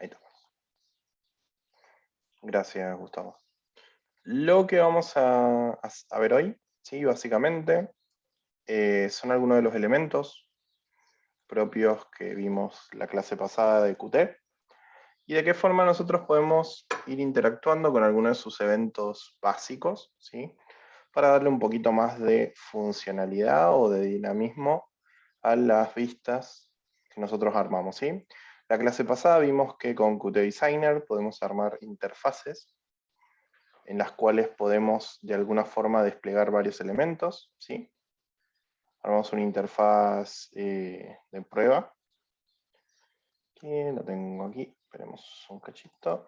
Ahí estamos. Gracias, Gustavo. Lo que vamos a ver hoy, ¿sí? Básicamente, son algunos de los elementos propios que vimos la clase pasada de Qt, y de qué forma nosotros podemos ir interactuando con algunos de sus eventos básicos, ¿sí? Para darle un poquito más de funcionalidad o de dinamismo a las vistas que nosotros armamos, ¿sí? La clase pasada vimos que con Qt Designer podemos armar interfaces en las cuales podemos de alguna forma desplegar varios elementos, ¿sí? Armamos una interfaz de prueba, que lo tengo aquí, esperemos un cachito.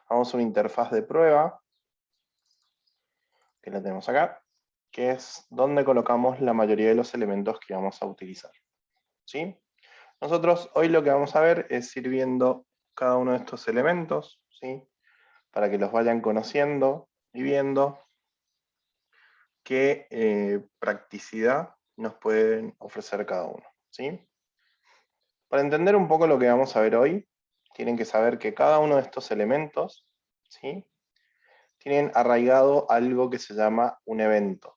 Vamos a una interfaz de prueba, que la tenemos acá, que es donde colocamos la mayoría de los elementos que vamos a utilizar, ¿sí? Nosotros hoy lo que vamos a ver es ir viendo cada uno de estos elementos, ¿sí? Para que los vayan conociendo y viendo qué practicidad nos pueden ofrecer cada uno, ¿sí? Para entender un poco lo que vamos a ver hoy, tienen que saber que cada uno de estos elementos, ¿sí? Tienen arraigado algo que se llama un evento.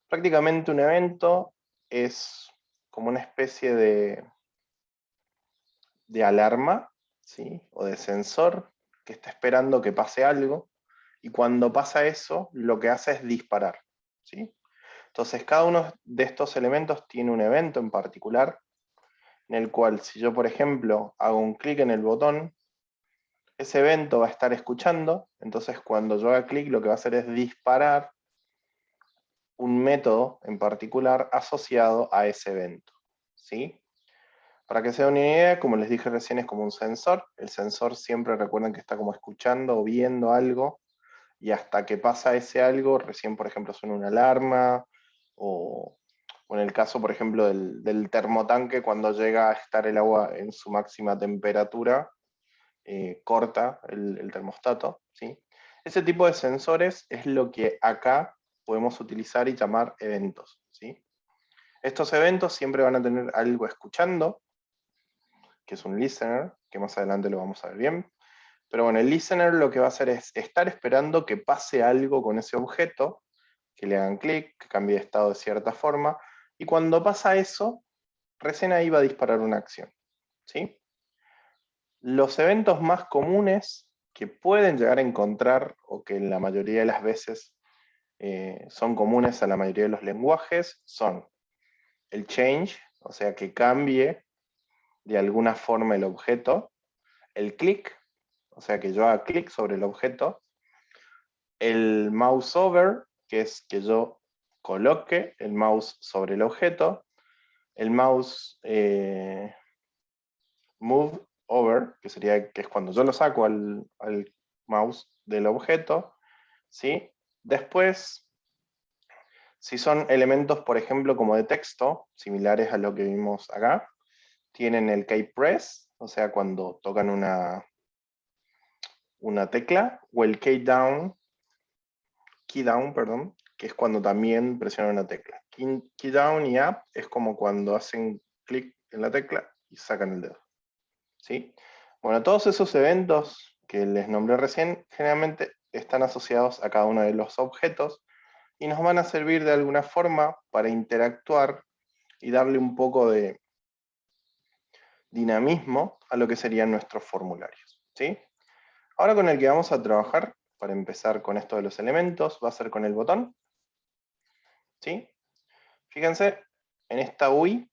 Prácticamente un evento es como una especie de alarma, ¿sí? O de sensor que está esperando que pase algo, y cuando pasa eso, lo que hace es disparar, ¿sí? Entonces, cada uno de estos elementos tiene un evento en particular, en el cual si yo, por ejemplo, hago un clic en el botón, ese evento va a estar escuchando, entonces cuando yo haga clic lo que va a hacer es disparar un método en particular asociado a ese evento, ¿sí? Para que se den una idea, como les dije recién, es como un sensor. El sensor siempre recuerden que está como escuchando o viendo algo, y hasta que pasa ese algo, recién, por ejemplo, suena una alarma, o en el caso, por ejemplo, del termotanque, cuando llega a estar el agua en su máxima temperatura, corta el termostato, ¿sí? Ese tipo de sensores es lo que acá podemos utilizar y llamar eventos, ¿sí? Estos eventos siempre van a tener algo escuchando, que es un listener, que más adelante lo vamos a ver bien. Pero bueno, el listener lo que va a hacer es estar esperando que pase algo con ese objeto, que le hagan clic, que cambie de estado de cierta forma, y cuando pasa eso, recién ahí va a disparar una acción, ¿sí? Los eventos más comunes que pueden llegar a encontrar, o que la mayoría de las veces son comunes a la mayoría de los lenguajes, son el change, o sea, que cambie de alguna forma el objeto, el click, o sea, que yo haga clic sobre el objeto, el mouse over, que es que yo coloque el mouse sobre el objeto, el mouse move over, que sería que es cuando yo lo saco al mouse del objeto, ¿sí? Después, si son elementos, por ejemplo, como de texto, similares a lo que vimos acá, tienen el key press, o sea, cuando tocan una tecla, o el key down, perdón, que es cuando también presionan una tecla. Key down y up es como cuando hacen clic en la tecla y sacan el dedo, ¿sí? Bueno, todos esos eventos que les nombré recién generalmente están asociados a cada uno de los objetos y nos van a servir de alguna forma para interactuar y darle un poco de dinamismo a lo que serían nuestros formularios, ¿sí? Ahora con el que vamos a trabajar, para empezar con esto de los elementos, va a ser con el botón, ¿sí? Fíjense, en esta UI,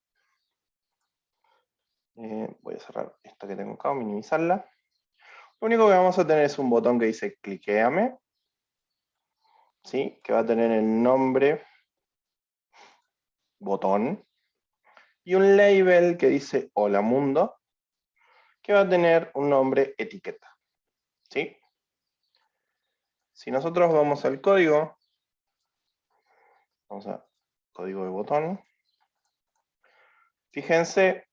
voy a cerrar esta que tengo acá, minimizarla. Lo único que vamos a tener es un botón que dice cliquéame, ¿sí? Que va a tener el nombre botón, y un label que dice hola mundo, que va a tener un nombre etiqueta, ¿sí? Si nosotros vamos al código, vamos a código de botón, fíjense,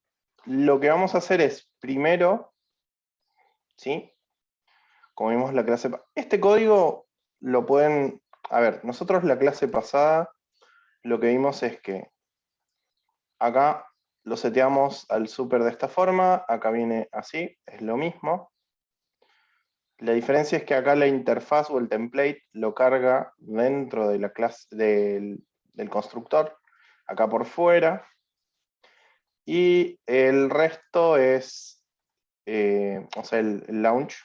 lo que vamos a hacer es, primero, ¿sí? Como vimos la clase, este código lo pueden, a ver, nosotros la clase pasada lo que vimos es que acá lo seteamos al super de esta forma, acá viene así, es lo mismo. La diferencia es que acá la interfaz o el template lo carga dentro de la clase del constructor, acá por fuera, y el resto es, o sea, el launch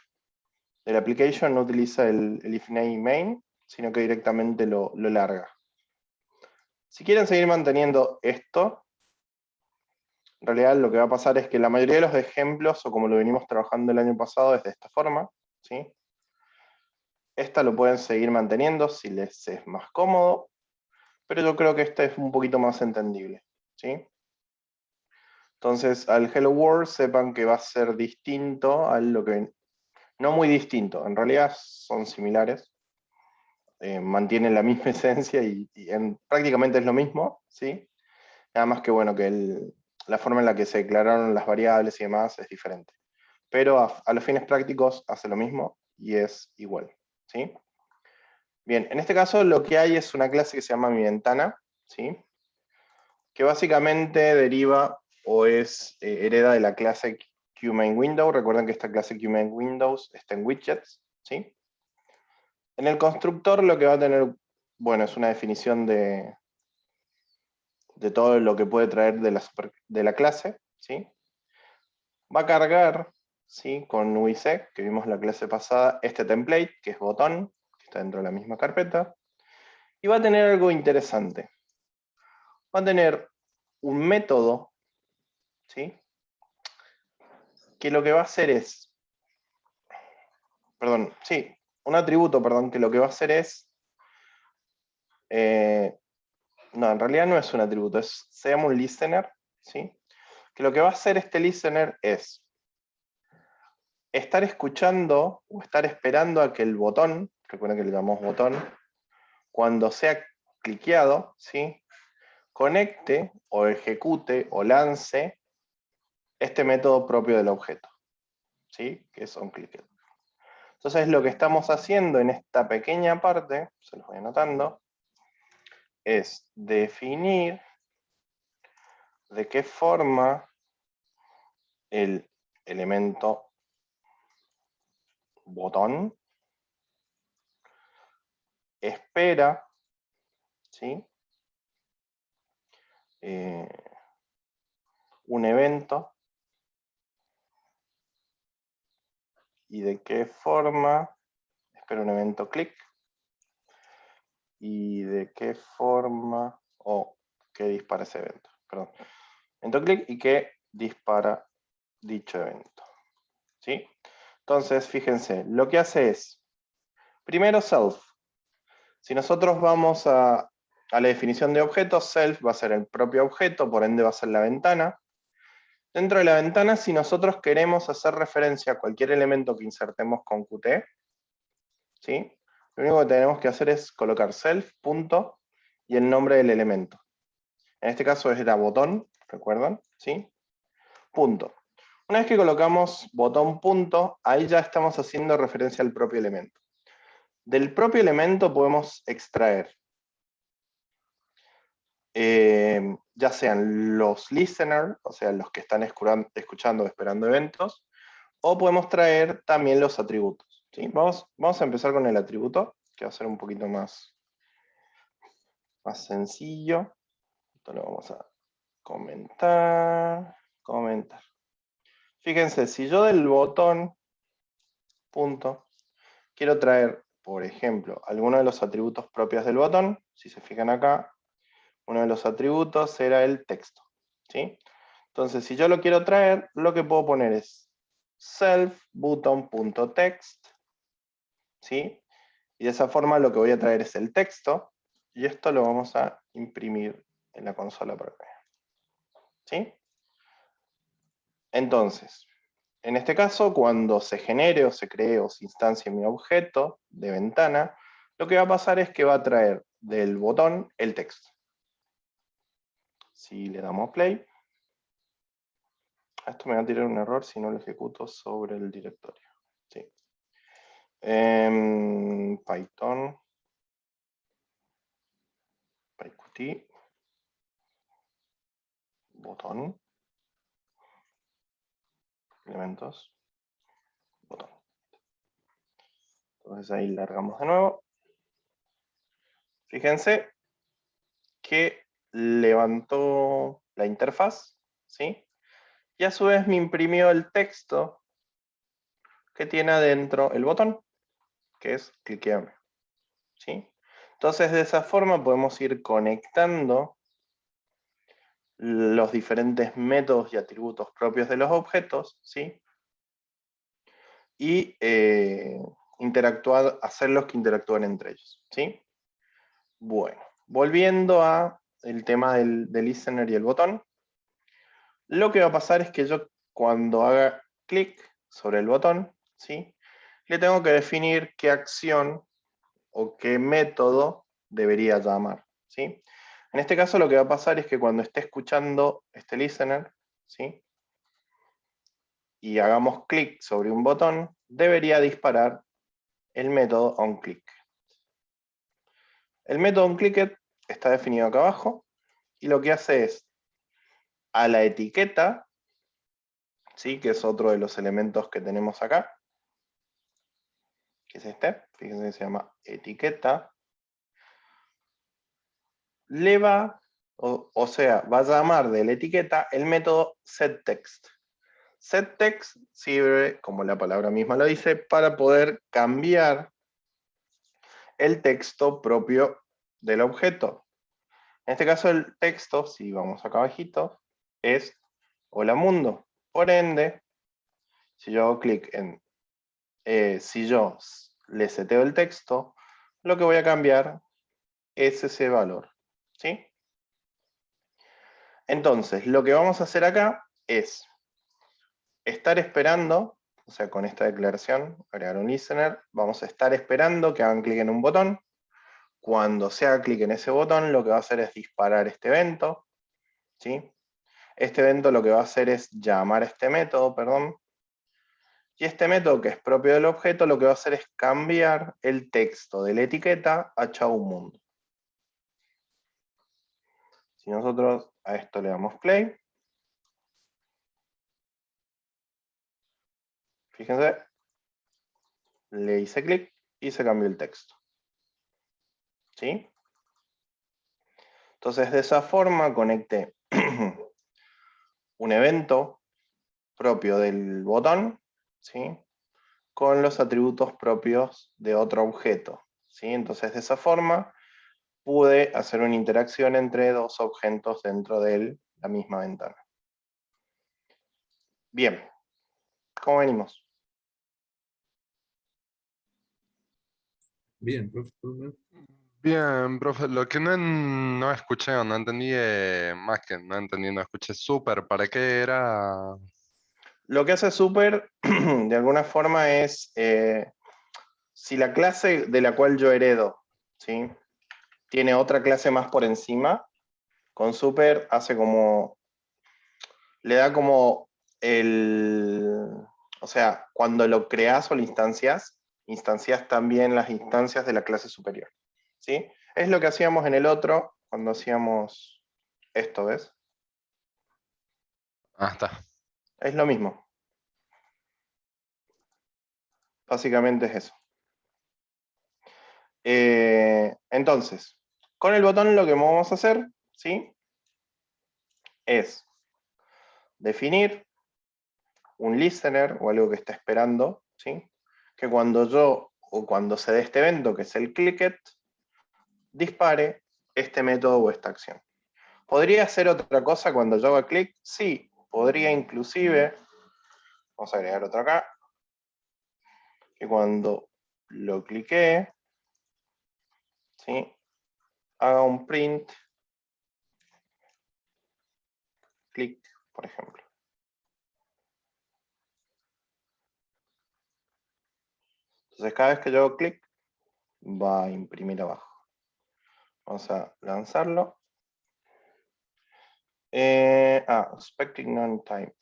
del application no utiliza el ifname main, sino que directamente lo larga. Si quieren seguir manteniendo esto, en realidad lo que va a pasar es que la mayoría de los ejemplos, o como lo venimos trabajando el año pasado, es de esta forma, ¿sí? Esta lo pueden seguir manteniendo si les es más cómodo, pero yo creo que esta es un poquito más entendible, ¿sí? Entonces, al Hello World sepan que va a ser distinto a lo que... No muy distinto, en realidad son similares, mantienen la misma esencia y prácticamente es lo mismo, ¿sí? Nada más que bueno, que la forma en la que se declararon las variables y demás es diferente. Pero a los fines prácticos hace lo mismo y es igual, ¿sí? Bien, en este caso lo que hay es una clase que se llama MiVentana, ¿sí? Que básicamente deriva o es hereda de la clase QMainWindow. Recuerden que esta clase QMainWindows está en widgets, ¿sí? En el constructor lo que va a tener, bueno, es una definición de todo lo que puede traer de la clase, ¿sí? Va a cargar, ¿sí? Con UIC, que vimos la clase pasada, este template, que es botón, que está dentro de la misma carpeta, y va a tener algo interesante. Va a tener un método, ¿sí? Que lo que va a hacer es, perdón, sí, un atributo, perdón, que lo que va a hacer es, no, en realidad no es un atributo, se llama un listener, ¿sí? Que lo que va a hacer este listener es estar escuchando o estar esperando a que el botón, recuerden que le llamamos botón, cuando sea cliqueado, ¿sí? Conecte o ejecute o lance este método propio del objeto, ¿sí? Que es onClicked. Entonces lo que estamos haciendo en esta pequeña parte, se los voy anotando, es definir de qué forma el elemento botón espera, ¿sí? Un evento y de qué forma espera un evento click y de qué forma o que dispara ese evento, perdón, evento click y que dispara dicho evento, ¿sí? Entonces, fíjense, lo que hace es, primero self. Si nosotros vamos a la definición de objetos, self va a ser el propio objeto, por ende va a ser la ventana. Dentro de la ventana, si nosotros queremos hacer referencia a cualquier elemento que insertemos con Qt, ¿sí? Lo único que tenemos que hacer es colocar self, punto, y el nombre del elemento. En este caso era botón, ¿recuerdan? ¿Sí? Punto. Una vez que colocamos botón punto, ahí ya estamos haciendo referencia al propio elemento. Del propio elemento podemos extraer ya sean los listeners, o sea, los que están escuchando o esperando eventos, o podemos traer también los atributos, ¿sí? Vamos a empezar con el atributo, que va a ser un poquito más sencillo. Esto lo vamos a comentar. Fíjense, si yo del botón, punto, quiero traer, por ejemplo, alguno de los atributos propios del botón, si se fijan acá, uno de los atributos era el texto, ¿sí? Entonces, si yo lo quiero traer, lo que puedo poner es self_button.text, ¿sí? Y de esa forma lo que voy a traer es el texto, y esto lo vamos a imprimir en la consola propia, ¿sí? Entonces, en este caso, cuando se genere o se cree o se instancie mi objeto de ventana, lo que va a pasar es que va a traer del botón el texto. Si le damos play, esto me va a tirar un error si no lo ejecuto sobre el directorio. Sí. Python, PyQt, botón. elementos, botón. Entonces ahí largamos de nuevo. Fíjense que levantó la interfaz, ¿sí? Y a su vez me imprimió el texto que tiene adentro el botón, que es cliqueame, ¿sí? Entonces de esa forma podemos ir conectando los diferentes métodos y atributos propios de los objetos, ¿sí? Y hacerlos que interactúen entre ellos, ¿sí? Bueno, volviendo a el tema del listener y el botón, lo que va a pasar es que yo cuando haga clic sobre el botón, ¿sí? Le tengo que definir qué acción o qué método debería llamar, ¿sí? En este caso lo que va a pasar es que cuando esté escuchando este listener, ¿sí? Y hagamos clic sobre un botón, debería disparar el método onClick. El método onClicked está definido acá abajo y lo que hace es a la etiqueta, ¿sí? Que es otro de los elementos que tenemos acá, que es este, fíjense que se llama etiqueta, le va, o sea, va a llamar de la etiqueta el método setText. setText sirve, como la palabra misma lo dice, para poder cambiar el texto propio del objeto. En este caso el texto, si vamos acá abajito, es hola mundo. Por ende, si yo hago clic en, si yo le seteo el texto, lo que voy a cambiar es ese valor, ¿sí? Entonces, lo que vamos a hacer acá es estar esperando, o sea, con esta declaración, agregar un listener, vamos a estar esperando que hagan clic en un botón. Cuando se haga clic en ese botón, lo que va a hacer es disparar este evento, ¿sí? Este evento lo que va a hacer es llamar a este método, perdón, y este método que es propio del objeto, lo que va a hacer es cambiar el texto de la etiqueta a chau mundo. Si nosotros a esto le damos play, fíjense, le hice clic y se cambió el texto, ¿sí? Entonces de esa forma conecté un evento propio del botón, ¿sí? Con los atributos propios de otro objeto, ¿sí? Entonces de esa forma pude hacer una interacción entre dos objetos dentro de la misma ventana. Bien, ¿cómo venimos? Bien, profe. Bien, profe, lo que no escuché o no entendí, más que no entendí, no escuché súper, ¿para qué era? Lo que hace super, de alguna forma, es si la clase de la cual yo heredo, ¿sí? Tiene otra clase más por encima, con super hace como, le da como o sea, cuando lo creas o lo instancias también las instancias de la clase superior, ¿sí? Es lo que hacíamos en el otro, cuando hacíamos esto, ¿ves? Ah, está. Es lo mismo. Básicamente es eso. Entonces, con el botón lo que vamos a hacer, ¿sí? Es definir un listener o algo que está esperando, ¿sí? Que cuando yo, o cuando se dé este evento, que es el clicket, dispare este método o esta acción. ¿Podría hacer otra cosa cuando yo haga clic? Sí, podría inclusive, vamos a agregar otro acá, que cuando lo clique, ¿sí? Haga un print, clic, por ejemplo. Entonces cada vez que yo hago clic, va a imprimir abajo. Vamos a lanzarlo. Expecting non-type.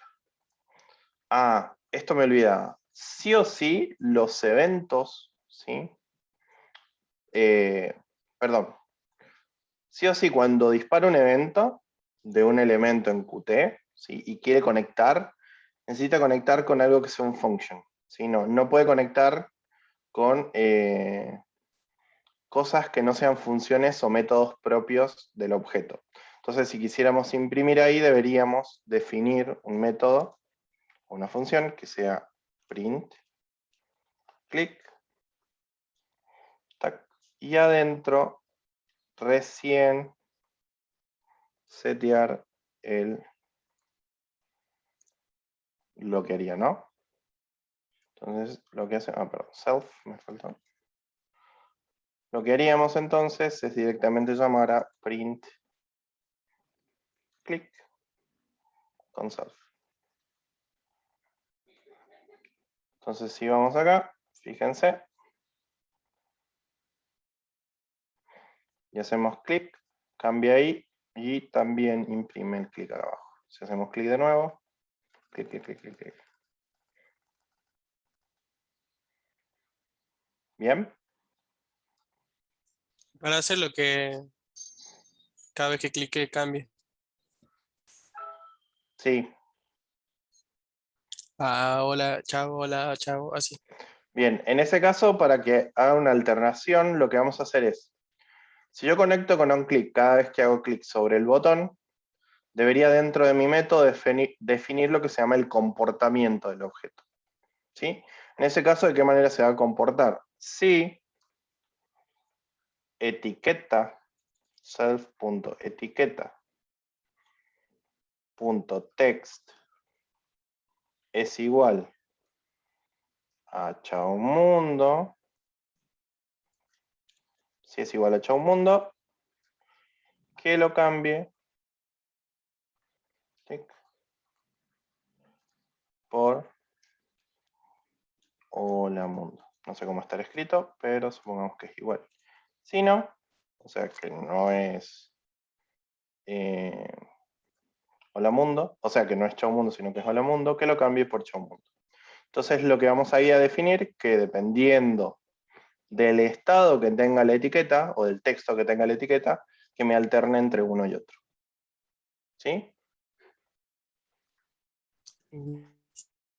Esto me olvidaba. Sí o sí, los eventos, ¿sí? Perdón. Sí o sí, cuando dispara un evento de un elemento en Qt, ¿sí? Y quiere conectar, necesita conectar con algo que sea un function. ¿Sí? No puede conectar con cosas que no sean funciones o métodos propios del objeto. Entonces, si quisiéramos imprimir ahí, deberíamos definir un método, una función que sea print, click, tac, y adentro recién setear lo que haría, ¿no? Entonces, lo que hace, perdón, self, me faltó. Lo que haríamos entonces es directamente llamar a print click con self. Entonces, si vamos acá, fíjense, y hacemos clic, cambia ahí, y también imprime el clic acá abajo. Si hacemos clic de nuevo, clic, clic, clic, clic, clic. ¿Bien? Para hacer lo que cada vez que clique cambie. Sí. Ah, hola, chao, así. Bien, en ese caso, para que haga una alternación, lo que vamos a hacer es, si yo conecto con un clic cada vez que hago clic sobre el botón, debería dentro de mi método definir lo que se llama el comportamiento del objeto. ¿Sí? En ese caso, ¿de qué manera se va a comportar? Si etiqueta self.etiqueta.text es igual a chao mundo, si es igual a chao mundo, que lo cambie por hola mundo. No sé cómo estará escrito, pero supongamos que es igual. Si no, o sea que no es hola mundo, o sea que no es chao mundo, sino que es hola mundo, que lo cambie por chao mundo. Entonces lo que vamos ahí a definir, que dependiendo del estado que tenga la etiqueta, o del texto que tenga la etiqueta, que me alterne entre uno y otro. ¿Sí?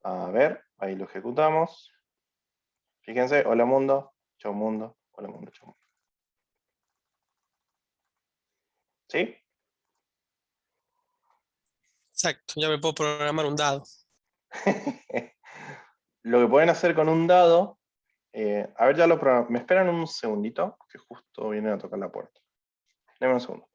A ver, ahí lo ejecutamos. Fíjense, hola mundo, chao mundo, hola mundo, chao mundo. ¿Sí? Exacto, ya me puedo programar un dado. Lo que pueden hacer con un dado, a ver, ya lo programamos. Me esperan un segundito, que justo vienen a tocar la puerta. Denme un segundo.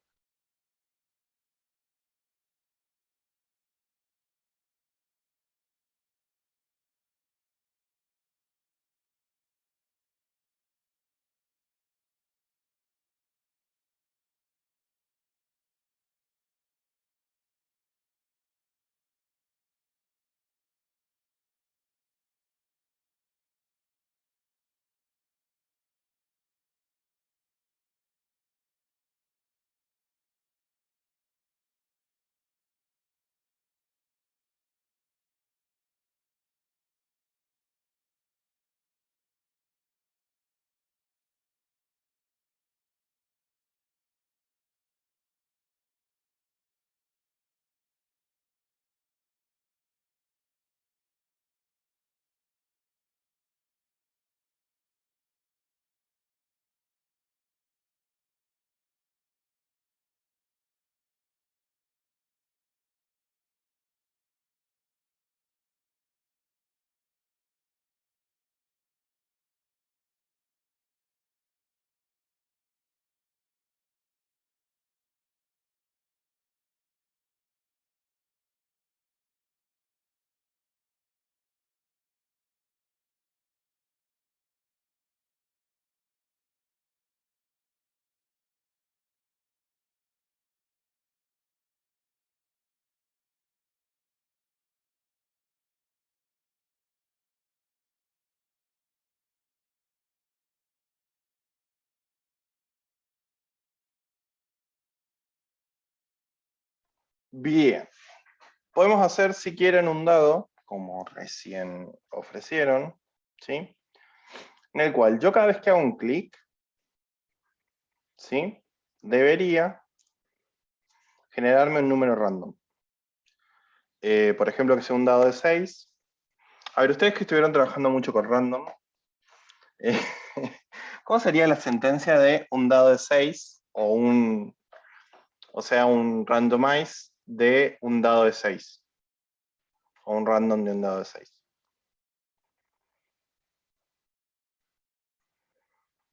Bien. Podemos hacer, si quieren, un dado, como recién ofrecieron, ¿sí? En el cual yo cada vez que hago un clic, ¿sí? Debería generarme un número random. por ejemplo, que sea un dado de 6. A ver, ustedes que estuvieron trabajando mucho con random, eh, ¿cómo sería la sentencia de un dado de 6 o sea, un randomize de un dado de 6? O un random de un dado de 6.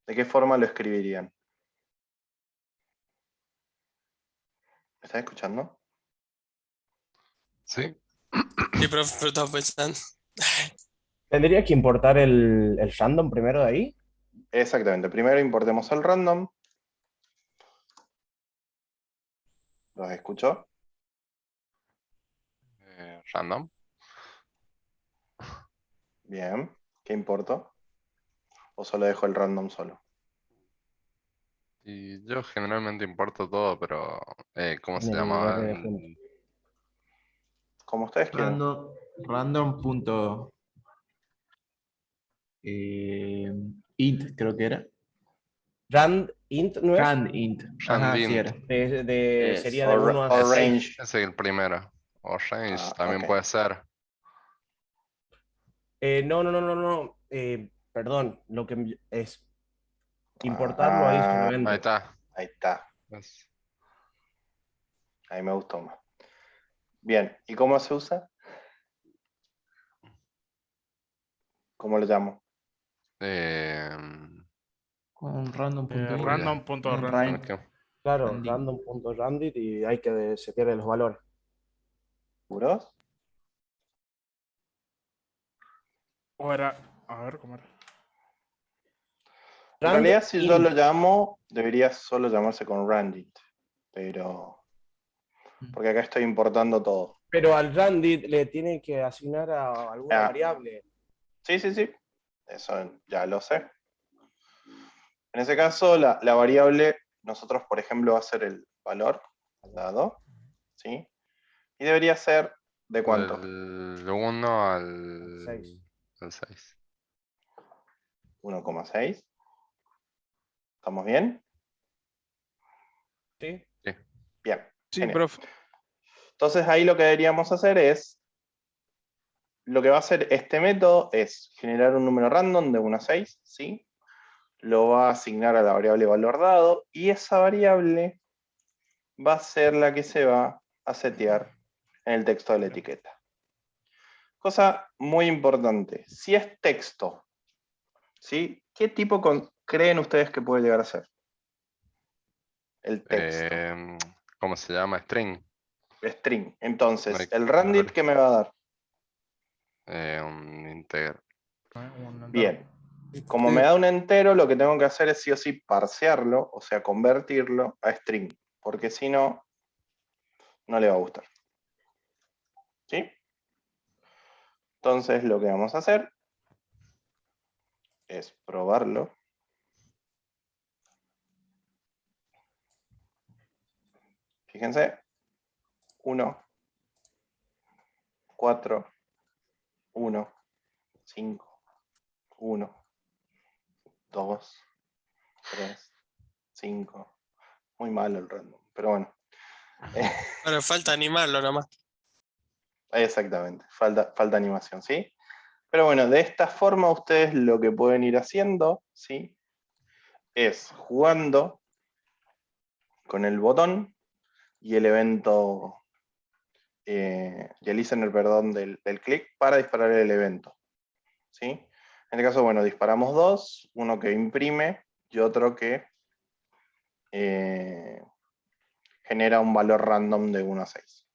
¿De qué forma lo escribirían? ¿Me están escuchando? Sí. Sí, profe, pero estaba pensando. ¿Tendría que importar el random primero de ahí? Exactamente. Primero importemos el random. ¿Los escuchó? Random. Bien. ¿Qué importo? ¿O solo dejo el random solo? Y yo generalmente importo todo, pero ¿cómo En se el llama? RD junto. Como ustedes quieran. Random punto int, creo que era. Rand int no es. Rand int. Ajá, sí Randint. era. Sería O, de 1 a o 6. range. Ese es el primero. O range también Ok. puede ser. No. Perdón, lo que es importarlo ahí Ah, Ahí solamente. está. ahí está. Es- Ahí me gustó más. Bien. ¿Y cómo se usa? ¿Cómo lo llamo? Con random punto int. Random.random. ok. Claro, Random. random.randit y hay que setear los valores. ¿Seguros? O era. A ver, ¿cómo era? En Rand realidad, si yo int, lo llamo, debería solo llamarse con randit. Pero. Porque acá estoy importando todo. pero al randit le tiene que asignar a alguna Ah, variable. sí. Eso ya lo sé. En ese caso, la variable, nosotros, por ejemplo, va a ser el valor al dado. ¿Sí? Y debería ser ¿de cuánto? Del 1 6. al 6. 1,6. ¿Estamos bien? ¿Sí? Bien. Sí, Genial. profe. Entonces ahí lo que deberíamos hacer es, lo que va a hacer este método es generar un número random de 1 a 6, ¿sí? Lo va a asignar a la variable valor dado y esa variable va a ser la que se va a setear en el texto de la etiqueta. Cosa muy importante, si es texto, ¿sí? ¿Qué tipo creen ustedes que puede llegar a ser? El texto, ¿Cómo se llama? String. string. No Entonces, hay el randit, ¿qué me va a dar? un integer. Un entero. Bien. Como me da un entero, lo que tengo que hacer es sí o sí parsearlo, o sea, convertirlo a string, porque si no, no le va a gustar. ¿Sí? Entonces lo que vamos a hacer es probarlo. Fíjense, 1, 4, 1, 5, 1, 2, 3, 5. Muy malo el random, pero bueno. Bueno, falta animarlo nomás. Exactamente, falta animación, ¿sí? Pero bueno, de esta forma ustedes lo que pueden ir haciendo, ¿sí? Es jugando con el botón y el evento, y el listener, perdón, del clic para disparar el evento, ¿sí? En este caso, bueno, disparamos dos, uno que imprime y otro que genera un valor random de 1 a 6.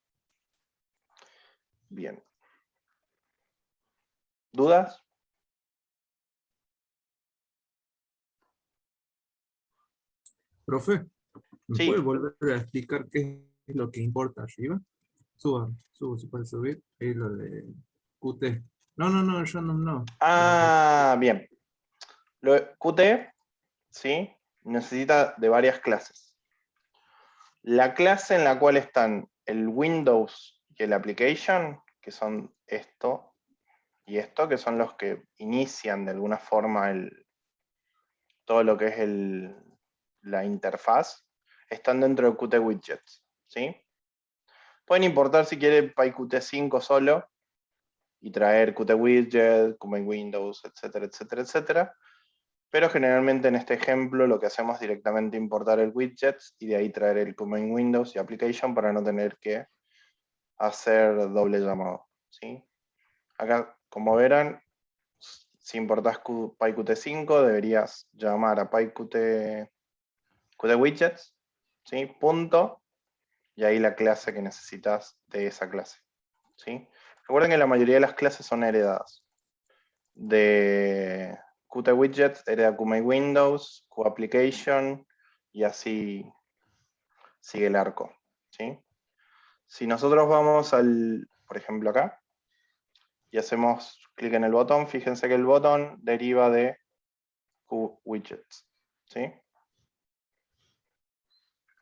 Bien. ¿Dudas? Profe, ¿me Sí. puede volver a explicar qué es lo que importa arriba? Suba, se puede subir. Ahí lo de Qt. No, random no. Ah, bien. Qt, ¿sí? Necesita de varias clases. La clase en la cual están el Windows y el Application, que son esto y esto, que son los que inician de alguna forma todo lo que es la interfaz, están dentro de Qt Widgets, ¿sí? Pueden importar si quieren PyQt5 solo y traer Qt Widget, Qt Windows, etcétera, etcétera, etcétera. Pero generalmente en este ejemplo lo que hacemos es directamente importar el widget y de ahí traer el Qt Windows y Application para no tener que hacer doble llamado, ¿sí? Acá, como verán, si importás PyQt5 deberías llamar a Qt Widgets, ¿sí? Punto, y ahí la clase que necesitas de esa clase, ¿sí? Recuerden que la mayoría de las clases son heredadas. De Qt Widgets hereda Qt Windows, Qt Application, y así sigue el arco, ¿sí? Si nosotros vamos al, por ejemplo acá, y hacemos clic en el botón, fíjense que el botón deriva de Qt Widgets, ¿sí?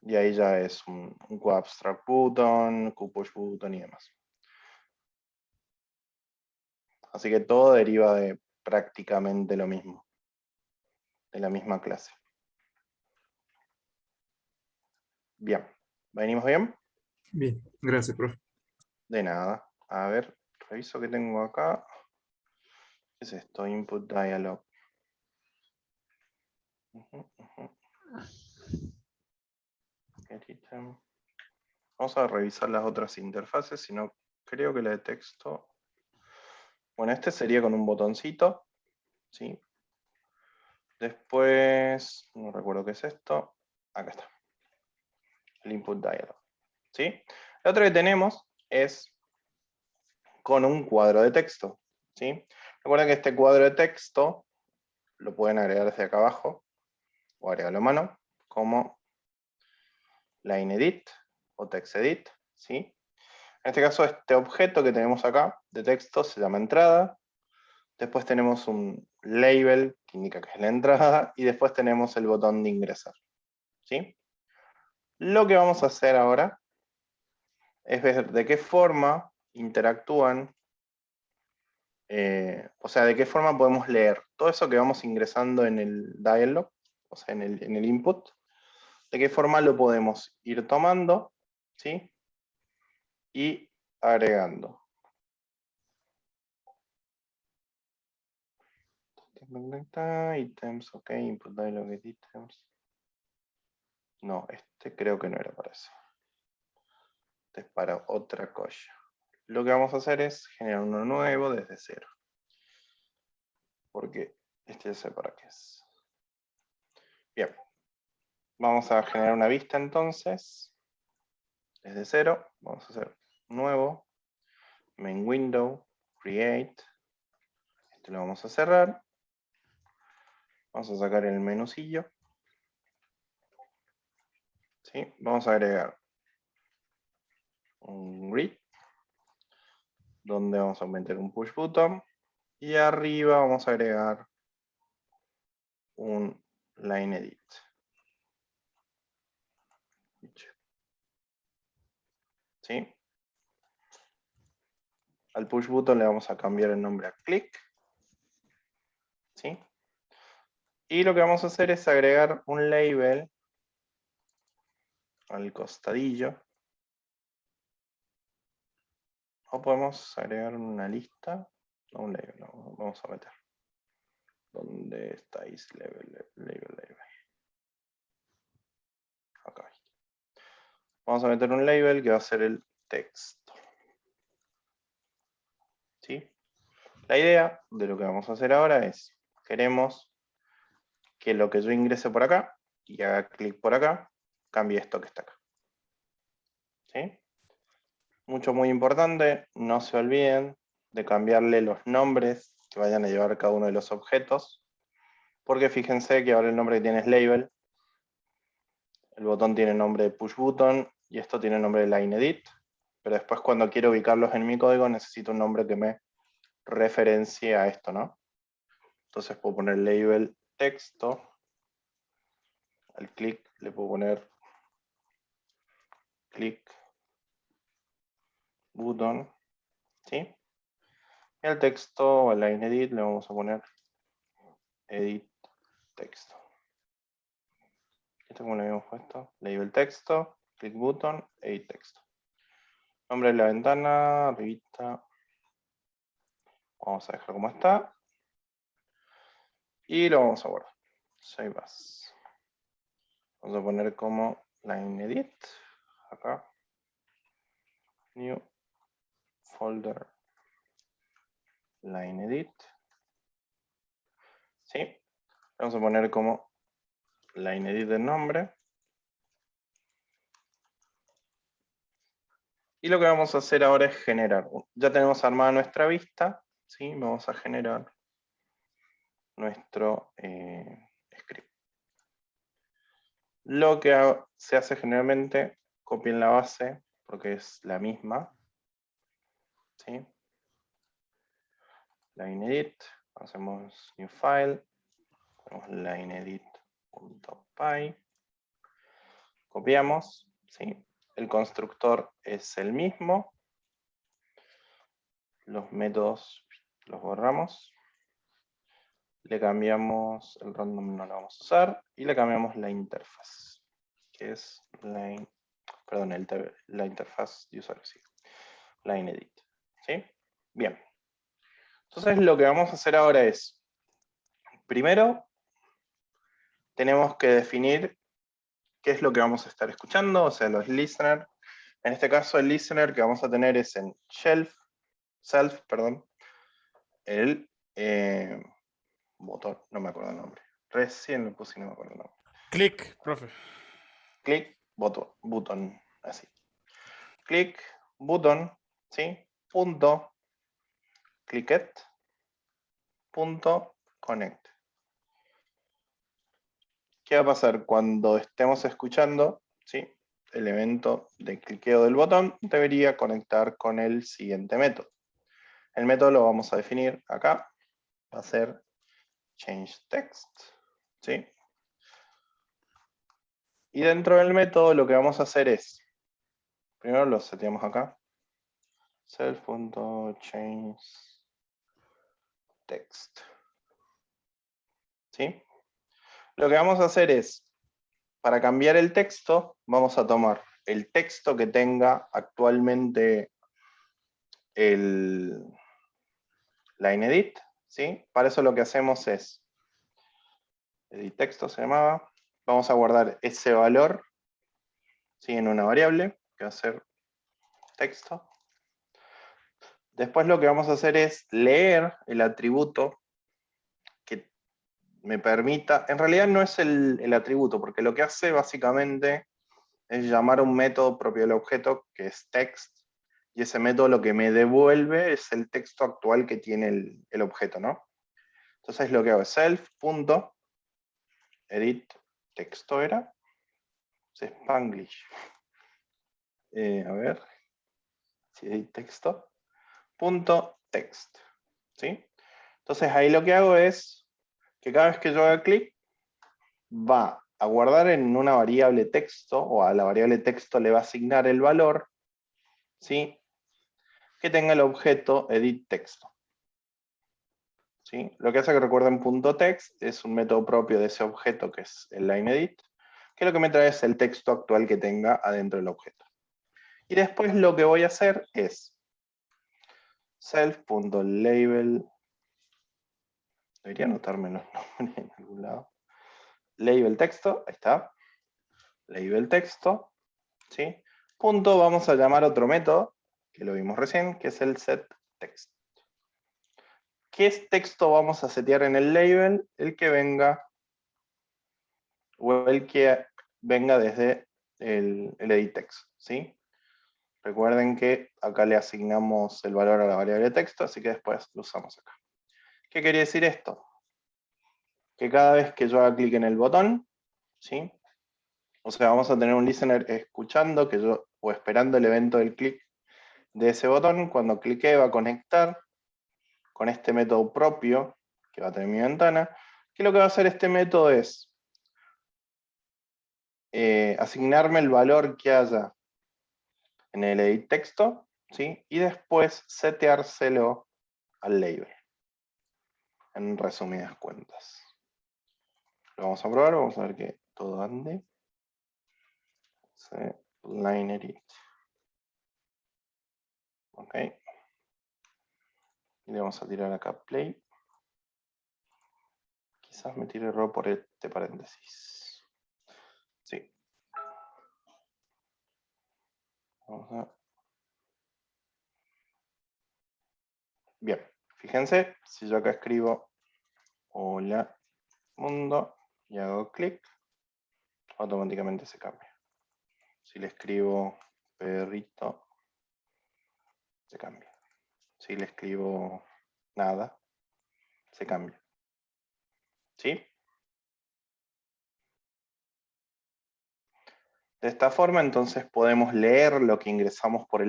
Y ahí ya es un Qt Abstract Button, Qt Push Button y demás. Así que todo deriva de prácticamente lo mismo, de la misma clase. Bien, ¿venimos bien? Bien, gracias, profe. De nada. A ver, reviso que tengo acá. ¿Qué es esto? Input dialog. Get item. Vamos a revisar las otras interfaces, si no creo que la de texto. Bueno, este sería con un botoncito, ¿sí? Después, no recuerdo qué es esto. Acá está. El input dialog, ¿sí? La otra que tenemos es con un cuadro de texto, ¿sí? Recuerden que este cuadro de texto lo pueden agregar desde acá abajo o agregarlo a mano como line edit o text edit, ¿sí? En este caso, este objeto que tenemos acá de texto se llama entrada. Después tenemos un label que indica que es la entrada y después tenemos el botón de ingresar, ¿sí? Lo que vamos a hacer ahora es ver de qué forma interactúan, o sea, de qué forma podemos leer todo eso que vamos ingresando en el dialog, o sea, en el input, de qué forma lo podemos ir tomando, ¿sí? Y agregando. Items, ok, input dialog get items. No, este creo que no era para eso. Este es para otra cosa. Lo que vamos a hacer es generar uno nuevo desde cero. Porque este ya sé para qué es. Bien. Vamos a generar una vista entonces. Desde cero. Vamos a hacer nuevo. Main window. Create. Este lo vamos a cerrar. Vamos a sacar el menucillo. ¿Sí? Vamos a agregar un grid. Donde vamos a meter un push button. Y arriba vamos a agregar un line edit. ¿Sí? Al push button le vamos a cambiar el nombre a click. ¿Sí? Y lo que vamos a hacer es agregar un label al costadillo. O podemos agregar una lista. No, un label, no, vamos a meter. ¿Dónde estáis? Label. Acá. Vamos a meter un label que va a ser el texto. ¿Sí? La idea de lo que vamos a hacer ahora es, queremos que lo que yo ingrese por acá y haga clic por acá, cambie esto que está acá. ¿Sí? Mucho, muy importante, no se olviden de cambiarle los nombres que vayan a llevar cada uno de los objetos, porque fíjense que ahora el nombre que tiene es label, el botón tiene nombre de push button y esto tiene nombre de line edit, pero después cuando quiero ubicarlos en mi código necesito un nombre que me referencie a esto, ¿no? Entonces puedo poner label texto, al clic le puedo poner click button, ¿sí? Y al texto, al line edit, le vamos a poner edit texto. Esto como le habíamos puesto, label texto, click button, edit texto. Nombre de la ventana, arribita. Vamos a dejar como está. Y lo vamos a guardar. Save as. Vamos a poner como line edit. Acá. New folder. Line edit. ¿Sí? Vamos a poner como line edit del nombre. Y lo que vamos a hacer ahora es generar. Ya tenemos armada nuestra vista. ¿Sí? Vamos a generar nuestro script. Lo que se hace generalmente, copien la base, porque es la misma. ¿Sí? Line edit, hacemos new file, ponemos lineedit.py, copiamos, ¿sí? El constructor es el mismo, los métodos los borramos, le cambiamos el random, no lo vamos a usar, y le cambiamos la interfaz, que es la interfaz de usuario, sí. Line edit, ¿sí? Bien. Entonces lo que vamos a hacer ahora es, primero, tenemos que definir qué es lo que vamos a estar escuchando, o sea, los listeners. En este caso, el listener que vamos a tener es en self, el botón, no me acuerdo el nombre. Recién lo puse y no me acuerdo el nombre. Click, profe. Click, button, así. Click, button, ¿sí? Punto, clicket, punto, connect. ¿Qué va a pasar cuando estemos escuchando? ¿Sí? El evento de cliqueo del botón debería conectar con el siguiente método. El método lo vamos a definir acá. Va a ser changeText. ¿Sí? Y dentro del método lo que vamos a hacer es, primero lo seteamos acá. Self.changeText. ¿Sí? Lo que vamos a hacer es, para cambiar el texto, vamos a tomar el texto que tenga actualmente el lineEdit, ¿sí? Para eso lo que hacemos es, edit texto se llamaba, vamos a guardar ese valor, ¿sí? En una variable, que va a ser texto. Después lo que vamos a hacer es leer el atributo que me permita, en realidad no es el atributo, porque lo que hace básicamente es llamar a un método propio del objeto, que es text, y ese método lo que me devuelve es el texto actual que tiene el objeto, ¿no? Entonces lo que hago es self.edit texto era, es Spanglish. A ver, si edit texto, punto text, ¿sí? Entonces ahí lo que hago es que cada vez que yo haga clic, va a guardar en una variable texto, o a la variable texto le va a asignar el valor, ¿sí? Que tenga el objeto edit texto. ¿Sí? Lo que hace que recuerden .text es un método propio de ese objeto que es el lineEdit, que lo que me trae es el texto actual que tenga adentro del objeto. Y después lo que voy a hacer es self.label, debería anotarme los nombres en algún lado, label texto, ahí está, label texto, ¿sí? Punto, vamos a llamar otro método, que lo vimos recién, que es el setText. ¿Qué texto vamos a setear en el label? El que venga, o el que venga desde el edit text, ¿sí? Recuerden que acá le asignamos el valor a la variable texto, así que después lo usamos acá. ¿Qué quería decir esto? Que cada vez que yo haga clic en el botón, ¿sí? O sea, vamos a tener un listener escuchando o esperando el evento del clic de ese botón. Cuando clique va a conectar con este método propio que va a tener mi ventana, que lo que va a hacer este método es asignarme el valor que haya en el edit texto, ¿sí? Y después seteárselo al label, en resumidas cuentas. Lo vamos a probar, vamos a ver que todo ande. Line edit. Ok. Y le vamos a tirar acá play. Quizás me tire error por este paréntesis. Sí. Vamos a... Bien, fíjense, si yo acá escribo hola mundo y hago clic, automáticamente se cambia. Si le escribo perrito, se cambia. Si le escribo nada, se cambia. ¿Sí? De esta forma, entonces, podemos leer lo que ingresamos por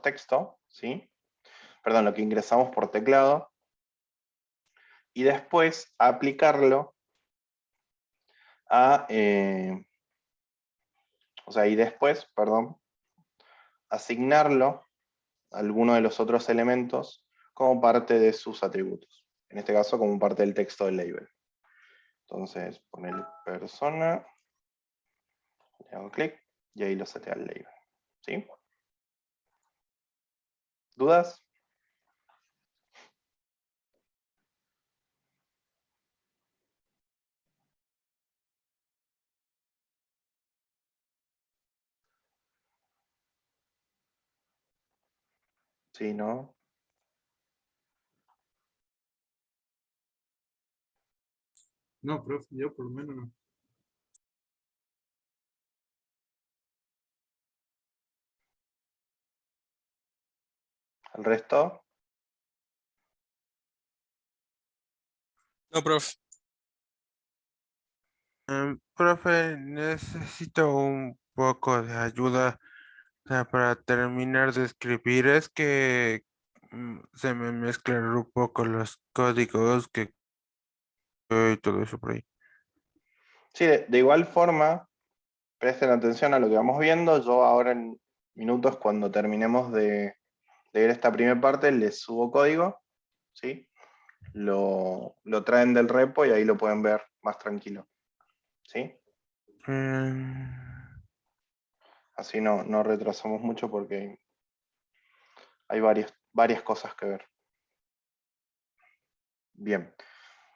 texto, ¿sí? Perdón, lo que ingresamos por teclado, y después aplicarlo a, asignarlo a alguno de los otros elementos como parte de sus atributos. En este caso, como parte del texto del label. Entonces, ponerle persona, le hago clic, y ahí lo setea el label. ¿Sí? ¿Dudas? Sí, ¿no? No, profe, yo por lo menos no. ¿El resto? No, profe. Profe, necesito un poco de ayuda, o sea, para terminar de escribir. Es que se me mezclan un poco los códigos que y todo eso por ahí. Sí, de igual forma, presten atención a lo que vamos viendo. Yo ahora en minutos, cuando terminemos de leer esta primera parte, les subo código, ¿sí? Lo traen del repo y ahí lo pueden ver más tranquilo, ¿sí? Mm, Así no retrasamos mucho porque hay varias cosas que ver. Bien.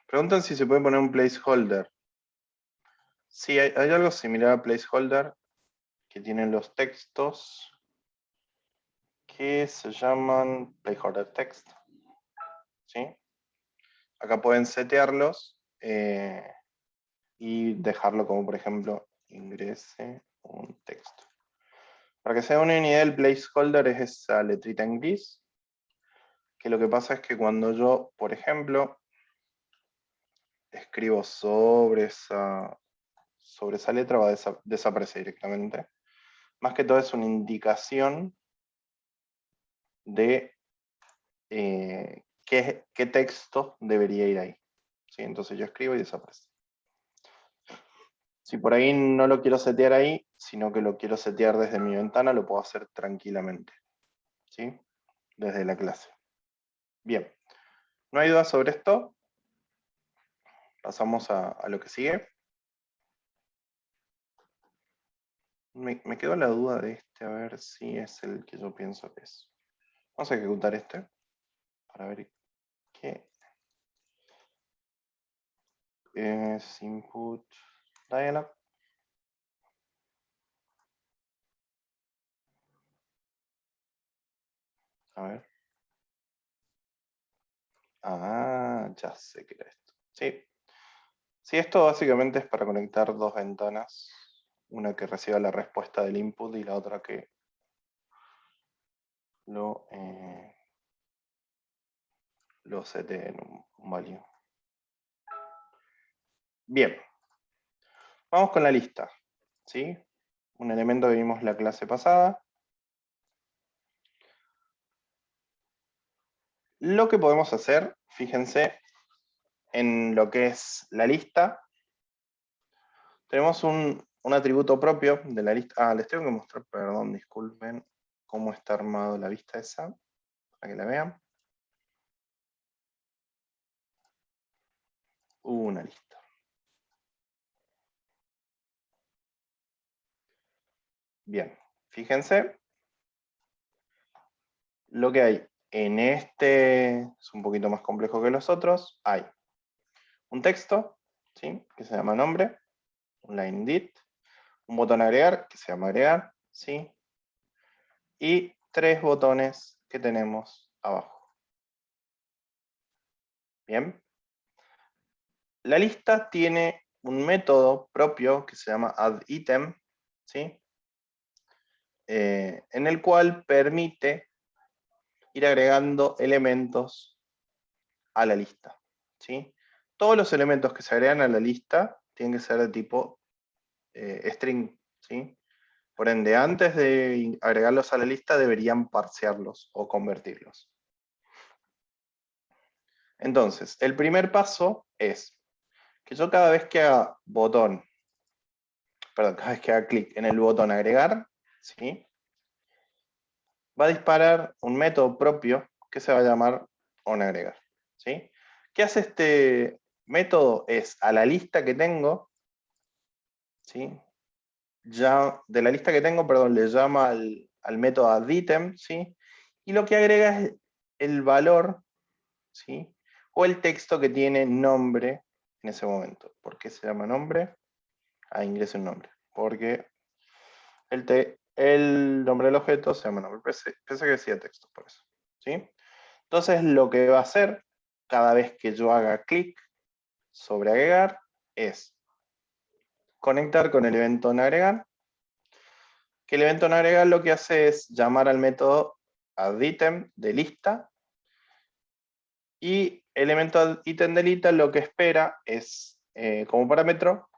Preguntan si se puede poner un placeholder. Sí, hay algo similar a placeholder que tienen los textos que se llaman placeholder text. ¿Sí? Acá pueden setearlos y dejarlo como, por ejemplo, ingrese un texto. Para que se den una idea, el placeholder es esa letrita en gris, que lo que pasa es que cuando yo, por ejemplo, escribo sobre esa letra, va a desaparecer directamente. Más que todo es una indicación de qué texto debería ir ahí. ¿Sí? Entonces yo escribo y desaparece. Si por ahí no lo quiero setear ahí, sino que lo quiero setear desde mi ventana, lo puedo hacer tranquilamente. ¿Sí? Desde la clase. Bien. ¿No hay dudas sobre esto? Pasamos a lo que sigue. Me quedó la duda de este, a ver si es el que yo pienso que es. Vamos a ejecutar este para ver qué es input dialog. A ver. Ah, ya sé qué era esto. Sí. Sí, esto básicamente es para conectar dos ventanas. Una que reciba la respuesta del input y la otra que lo sete en un value. Bien. Vamos con la lista. ¿Sí? Un elemento que vimos la clase pasada. Lo que podemos hacer, fíjense, en lo que es la lista, tenemos un atributo propio de la lista. Ah, les tengo que mostrar, perdón, disculpen, cómo está armado la vista esa, para que la vean. Una lista. Bien, fíjense. lo que hay en este, es un poquito más complejo que los otros, hay un texto, ¿sí? Que se llama nombre, un line indeed, un botón agregar, que se llama agregar, ¿sí? Y 3 botones que tenemos abajo. Bien. La lista tiene un método propio que se llama addItem, ¿sí? En el cual permite ir agregando elementos a la lista, ¿sí? Todos los elementos que se agregan a la lista tienen que ser de tipo string, ¿sí? Por ende, antes de agregarlos a la lista deberían parsearlos o convertirlos. Entonces, el primer paso es que yo cada vez que haga cada vez que haga clic en el botón agregar, ¿sí? Va a disparar un método propio que se va a llamar onAgregar, ¿sí? ¿Qué hace este método? Es a la lista que tengo, ¿sí? Ya, de la lista que tengo, perdón, le llama al método addItem, ¿sí? Y lo que agrega es el valor, ¿sí? O el texto que tiene nombre en ese momento. ¿Por qué se llama nombre? Ingreso un nombre. Porque el nombre del objeto se llama nombre. Pensé que decía texto, por eso, ¿sí? Entonces lo que va a hacer cada vez que yo haga clic sobre agregar es conectar con el evento onAgregar, que el evento onAgregar lo que hace es llamar al método addItem de lista, y el elemento addItem de lista lo que espera es como parámetro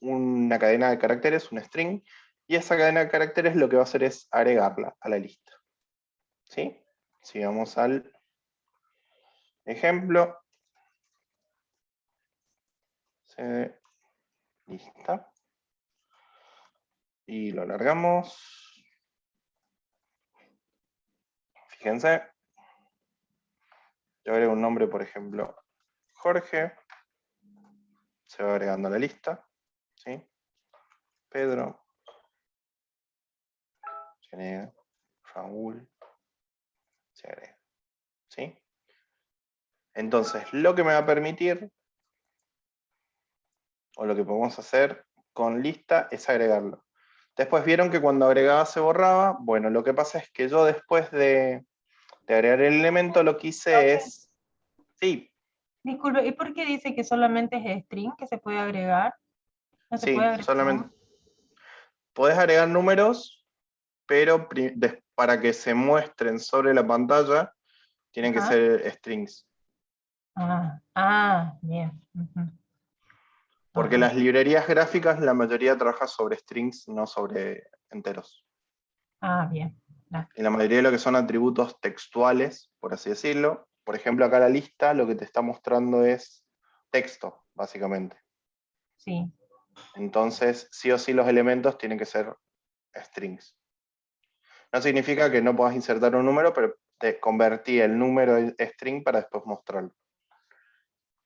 una cadena de caracteres, un string, y esa cadena de caracteres lo que va a hacer es agregarla a la lista, ¿sí? Si vamos al ejemplo, cd lista, y lo alargamos. Fíjense, yo agrego un nombre, por ejemplo, Jorge, se va agregando a la lista, ¿sí? Pedro, se agrega, Raúl, se agrega, ¿sí? Entonces, lo que me va a permitir, o lo que podemos hacer con lista, es agregarlo. Después vieron que cuando agregaba se borraba. Bueno, lo que pasa es que yo después de agregar el elemento lo que hice es... Sí, Disculpe, ¿y por qué dice que solamente es string que se puede agregar? No se sí, puede agregar. solamente... Podés agregar números, pero para que se muestren sobre la pantalla, tienen que Ajá. ser strings. Bien. Ujú. Porque Ajá. las librerías gráficas, la mayoría trabaja sobre strings, no sobre enteros. Bien. Y la mayoría de lo que son atributos textuales, por así decirlo, por ejemplo, acá la lista lo que te está mostrando es texto, básicamente. Sí. Entonces, sí o sí los elementos tienen que ser strings. No significa que no puedas insertar un número, pero te convertí el número en string para después mostrarlo.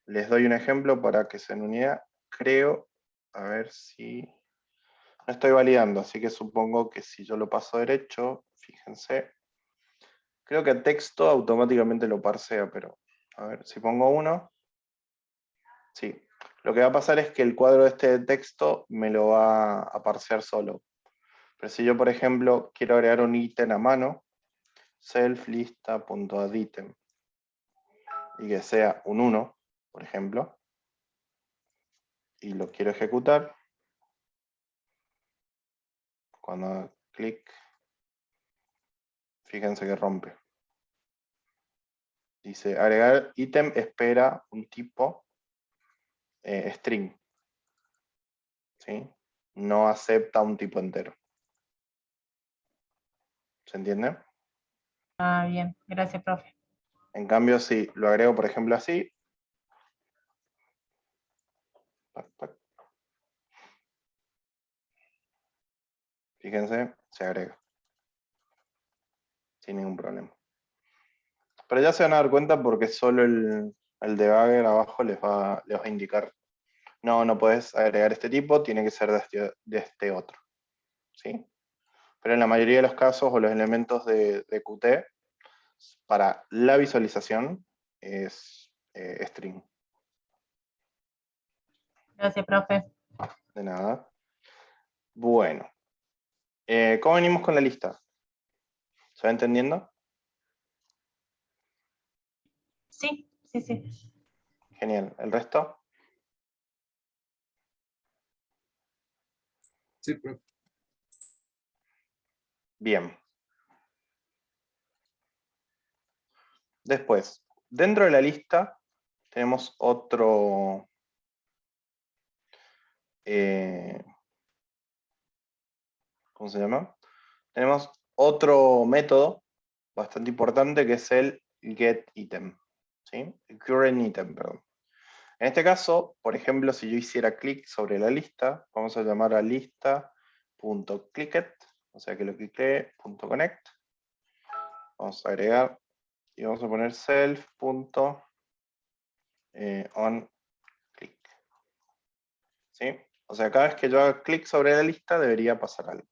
Les doy un ejemplo para que se den una idea. Creo, a ver si... No estoy validando, así que supongo que si yo lo paso derecho, fíjense. Creo que texto automáticamente lo parsea, pero a ver, si pongo 1, sí. Lo que va a pasar es que el cuadro este de texto me lo va a parsear solo. Pero si yo, por ejemplo, quiero agregar un ítem a mano, self-lista.addItem, y que sea un 1, por ejemplo, y lo quiero ejecutar, cuando hago clic, fíjense que rompe. Dice, agregar ítem espera un tipo string, ¿sí? No acepta un tipo entero. ¿Se entiende? Bien. Gracias, profe. En cambio, si lo agrego, por ejemplo, así, fíjense, se agrega. Sin ningún problema. Pero ya se van a dar cuenta porque solo el debugger abajo les va a indicar, no podés agregar este tipo, tiene que ser de este otro, ¿sí? Pero en la mayoría de los casos, o los elementos de Qt, para la visualización es string. Gracias, profe. De nada. Bueno. ¿Cómo venimos con la lista? ¿Se va entendiendo? Sí, sí, sí. Genial. ¿El resto? Sí, profe. Bien. Después, dentro de la lista tenemos otro... ¿cómo se llama? Tenemos otro método bastante importante que es el getItem. ¿Sí? El currentItem, perdón. En este caso, por ejemplo, si yo hiciera clic sobre la lista, vamos a llamar a lista.clicket, o sea que lo cliqué, .connect. Vamos a agregar y vamos a poner self.onClick. ¿Sí? O sea, cada vez que yo haga clic sobre la lista debería pasar algo.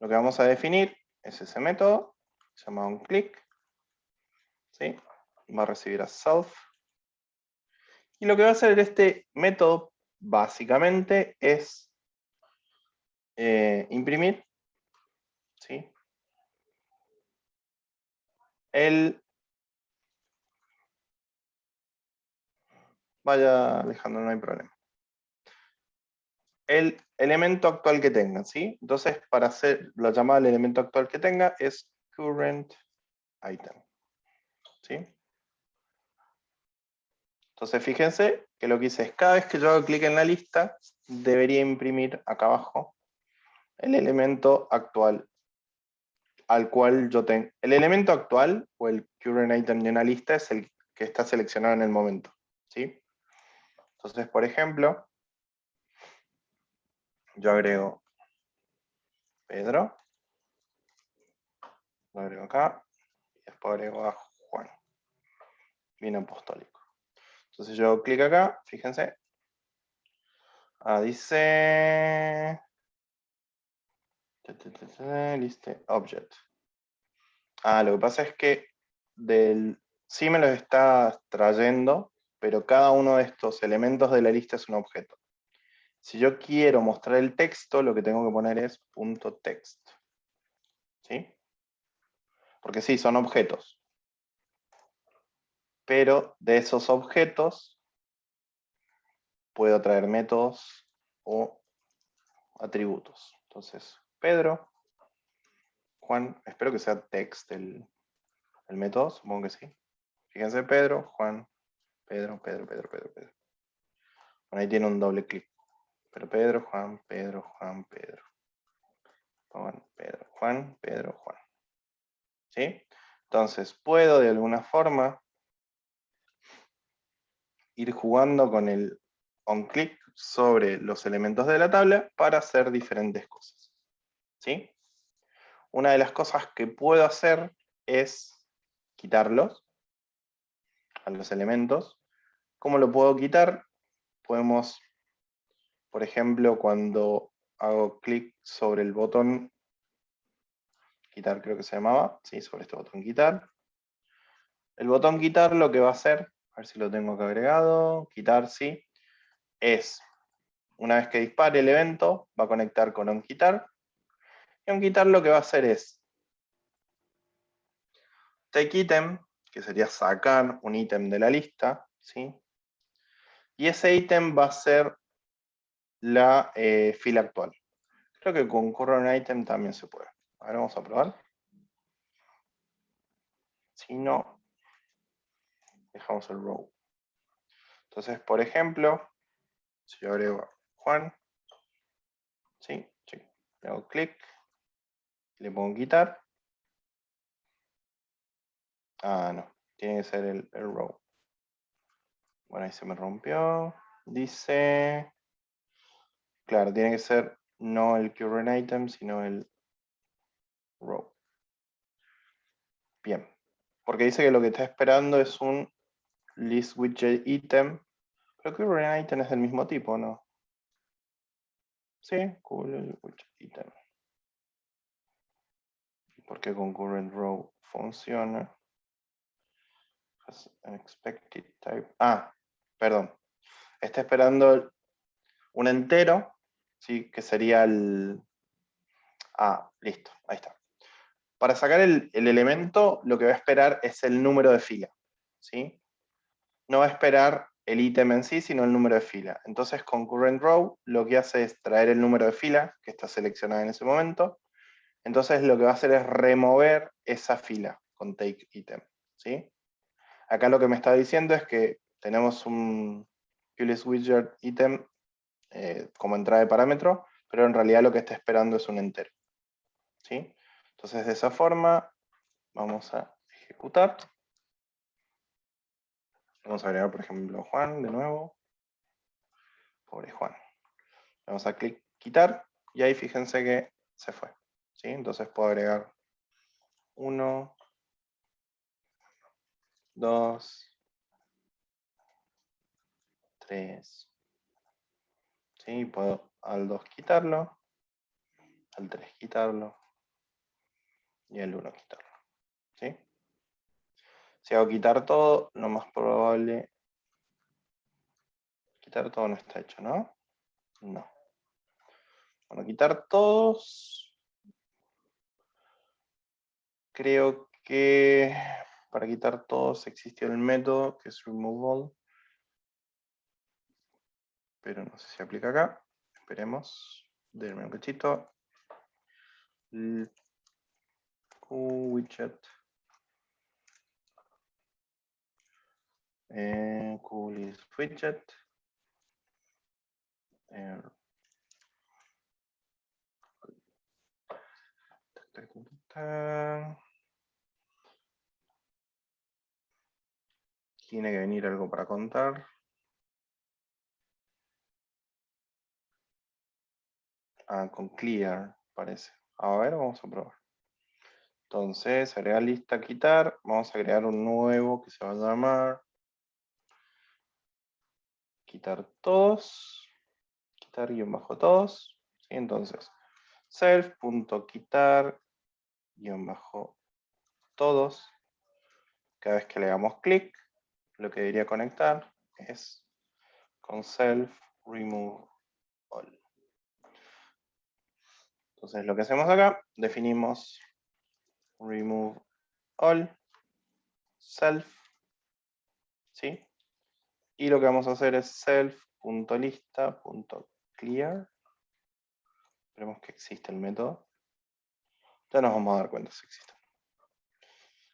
Lo que vamos a definir es ese método, se llama onClick. ¿Sí? Va a recibir a self. Y lo que va a hacer este método, básicamente, es imprimir, ¿sí? Vaya, Alejandro, no hay problema. El elemento actual que tenga, ¿sí? Entonces, para hacer la llamada al elemento actual que tenga es current item, ¿sí? Entonces, fíjense que lo que hice es, cada vez que yo hago clic en la lista, debería imprimir acá abajo el elemento actual al cual yo tengo. El elemento actual, o el current item de una lista, es el que está seleccionado en el momento, ¿sí? Entonces, por ejemplo, yo agrego Pedro, lo agrego acá, y después agrego a Juan, bien apostólico. Entonces yo clic acá, fíjense, dice list object. Lo que pasa es que sí me los está trayendo, pero cada uno de estos elementos de la lista es un objeto. Si yo quiero mostrar el texto, lo que tengo que poner es .text. ¿Sí? Porque sí, son objetos. Pero de esos objetos puedo traer métodos o atributos. Entonces, Pedro, Juan, espero que sea text el método, supongo que sí. Fíjense, Pedro, Juan, Pedro. Bueno, ahí tiene un doble clic. Pero Pedro, Juan, Pedro. Juan, Pedro, Juan. ¿Sí? Entonces, puedo de alguna forma ir jugando con el onClick sobre los elementos de la tabla para hacer diferentes cosas. ¿Sí? Una de las cosas que puedo hacer es quitarlos a los elementos. ¿Cómo lo puedo quitar? Podemos, por ejemplo, cuando hago clic sobre el botón quitar, creo que se llamaba, sí, sobre este botón quitar. El botón quitar lo que va a hacer, a ver si lo tengo acá agregado, quitar, sí, es, una vez que dispare el evento, va a conectar con onQuitar, y onQuitar lo que va a hacer es take item, que sería sacar un ítem de la lista, ¿sí? Y ese ítem va a ser la fila actual. Creo que con current item también se puede. Ahora vamos a probar. Si no, dejamos el row. Entonces, por ejemplo, si yo agrego a Juan, ¿sí? Le hago clic, le pongo quitar. No, tiene que ser el row. Bueno, ahí se me rompió. Dice, claro, tiene que ser no el current item, sino el row. Bien, porque dice que lo que está esperando es un list widget item, pero current item es del mismo tipo, ¿no? Sí, current widget item. Porque con current row funciona. has an expected type. Perdón. Está esperando un entero, ¿sí? Que sería el... listo, ahí está. Para sacar el elemento, lo que va a esperar es el número de fila, ¿sí? No va a esperar el ítem en sí, sino el número de fila. Entonces, con current row, lo que hace es traer el número de fila, que está seleccionada en ese momento. Entonces, lo que va a hacer es remover esa fila con take item, ¿sí? Acá lo que me está diciendo es que tenemos un QList widget item como entrada de parámetro, pero en realidad lo que está esperando es un entero, ¿sí? Entonces, de esa forma, vamos a ejecutar. Vamos a agregar, por ejemplo, Juan de nuevo. Pobre Juan. Vamos a quitar y ahí fíjense que se fue, ¿sí? Entonces puedo agregar 1, 2, 3, ¿sí? Puedo al 2 quitarlo, al 3 quitarlo y al 1 quitarlo, ¿sí? Si hago quitar todo, lo más probable... Quitar todo no está hecho, ¿no? No. Bueno, quitar todos... Creo que para quitar todos existió el método que es removal, pero no sé si aplica acá. Esperemos. Denme un cachito. QWidget. QList widget. Tiene que venir algo para contar. Con clear, parece. A ver, vamos a probar. Entonces, agregar lista, quitar. Vamos a agregar un nuevo que se va a llamar quitar todos. Quitar guión bajo todos. ¿Sí? Entonces, self.quitar guión bajo todos. Cada vez que le damos clic, lo que debería conectar es con self remove all. Entonces lo que hacemos acá, definimos remove all self, ¿sí? Y lo que vamos a hacer es self.lista.clear. Esperemos que existe el método. Ya nos vamos a dar cuenta si existe.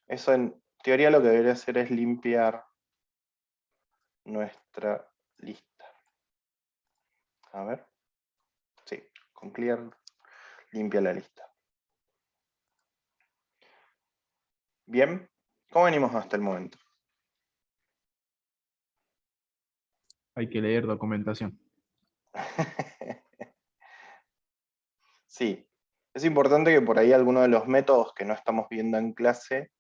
Eso en teoría lo que debería hacer es limpiar nuestra lista. A ver. Sí, con clear limpia la lista. Bien, ¿cómo venimos hasta el momento? Hay que leer documentación. Sí, es importante que por ahí algunos de los métodos que no estamos viendo en clase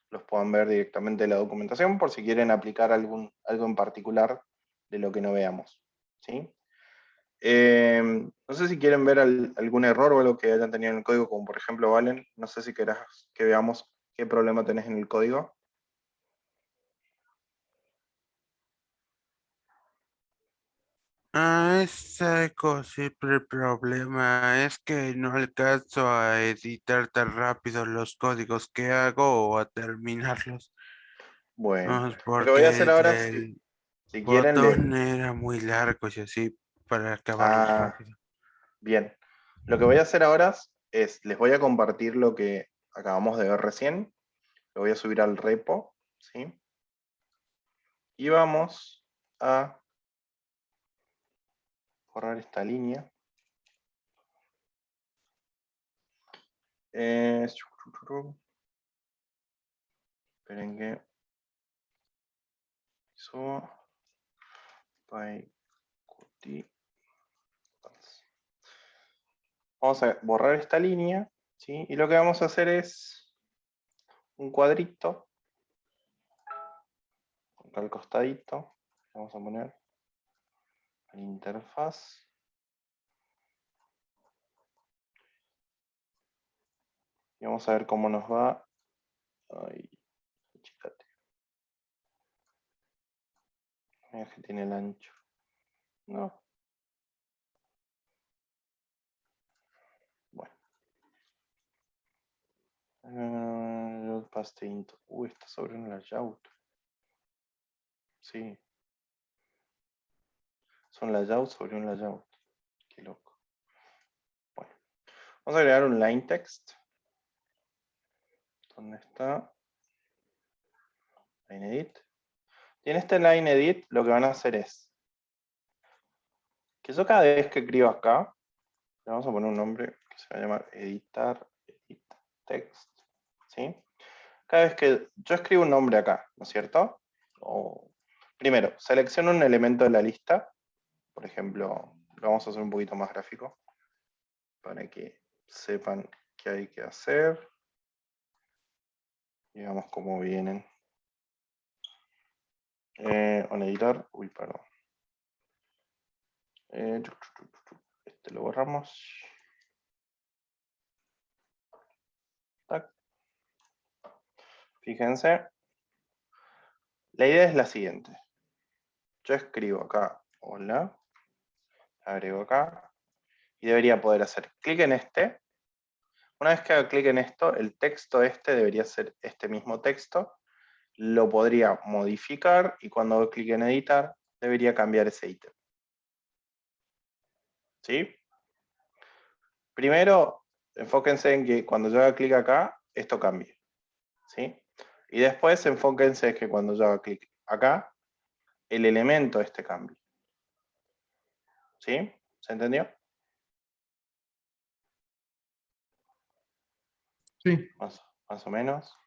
los puedan ver directamente en la documentación por si quieren aplicar algo en particular de lo que no veamos, ¿sí? No sé si quieren ver algún error o algo que hayan tenido en el código, como por ejemplo Valen. No sé si querás que veamos qué problema tenés en el código. Siempre el problema es que no alcanzo a editar tan rápido los códigos que hago o a terminarlos. Bueno, lo que voy a hacer Porque ahora, el si quieren, botón era muy largo y así para acabarlos rápido. bien. Lo que voy a hacer ahora es, les voy a compartir lo que acabamos de ver recién. Lo voy a subir al repo, ¿sí? Y vamos a borrar esta línea. Esperen que subo. Vamos a borrar esta línea, ¿sí? Y lo que vamos a hacer es un cuadrito acá al costadito. Vamos a poner la interfaz. Y vamos a ver cómo nos va. Ay, chicate. Es que tiene el ancho. No. Bueno. Paste into. Uy, está sobre un layout. Sí. Es un layout sobre un layout. Qué loco. Bueno. Vamos a agregar un line text. ¿Dónde está? Line edit. Y en este line edit lo que van a hacer es que yo cada vez que escribo acá, le vamos a poner un nombre que se va a llamar editar, edit text. ¿Sí? Cada vez que yo escribo un nombre acá, ¿no es cierto? Primero, selecciono un elemento de la lista. Por ejemplo, lo vamos a hacer un poquito más gráfico para que sepan qué hay que hacer. Digamos cómo vienen. Un editor. Uy, perdón. Este lo borramos. Tac. Fíjense. La idea es la siguiente. Yo escribo acá, hola. Agrego acá. Y debería poder hacer clic en este. Una vez que haga clic en esto, el texto este debería ser este mismo texto. Lo podría modificar y cuando hago clic en editar, debería cambiar ese ítem. ¿Sí? Primero, enfóquense en que cuando yo haga clic acá, esto cambie. ¿Sí? Y después enfóquense en que cuando yo haga clic acá, el elemento este cambie. ¿Sí? ¿Se entendió? Sí. Más o menos.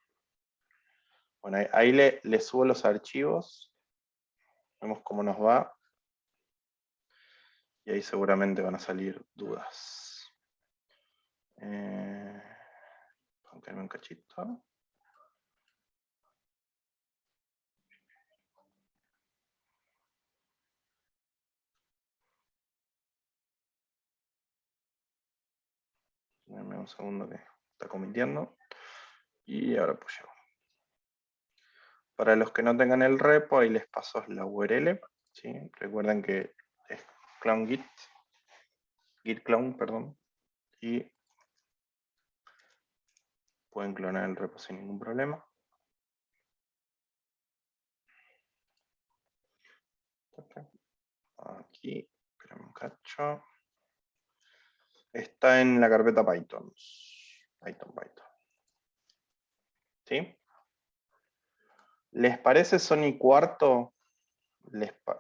Bueno, ahí le subo los archivos. Vemos cómo nos va. Y ahí seguramente van a salir dudas. Aunque un cachito. Dame un segundo que está comitiendo. Y ahora pues llego. Para los que no tengan el repo, ahí les paso la URL. ¿Sí? Recuerden que es clone git clone, perdón. Y pueden clonar el repo sin ningún problema. Aquí, espérame un cacho. Está en la carpeta Python. Python. ¿Sí? ¿Les parece son y cuarto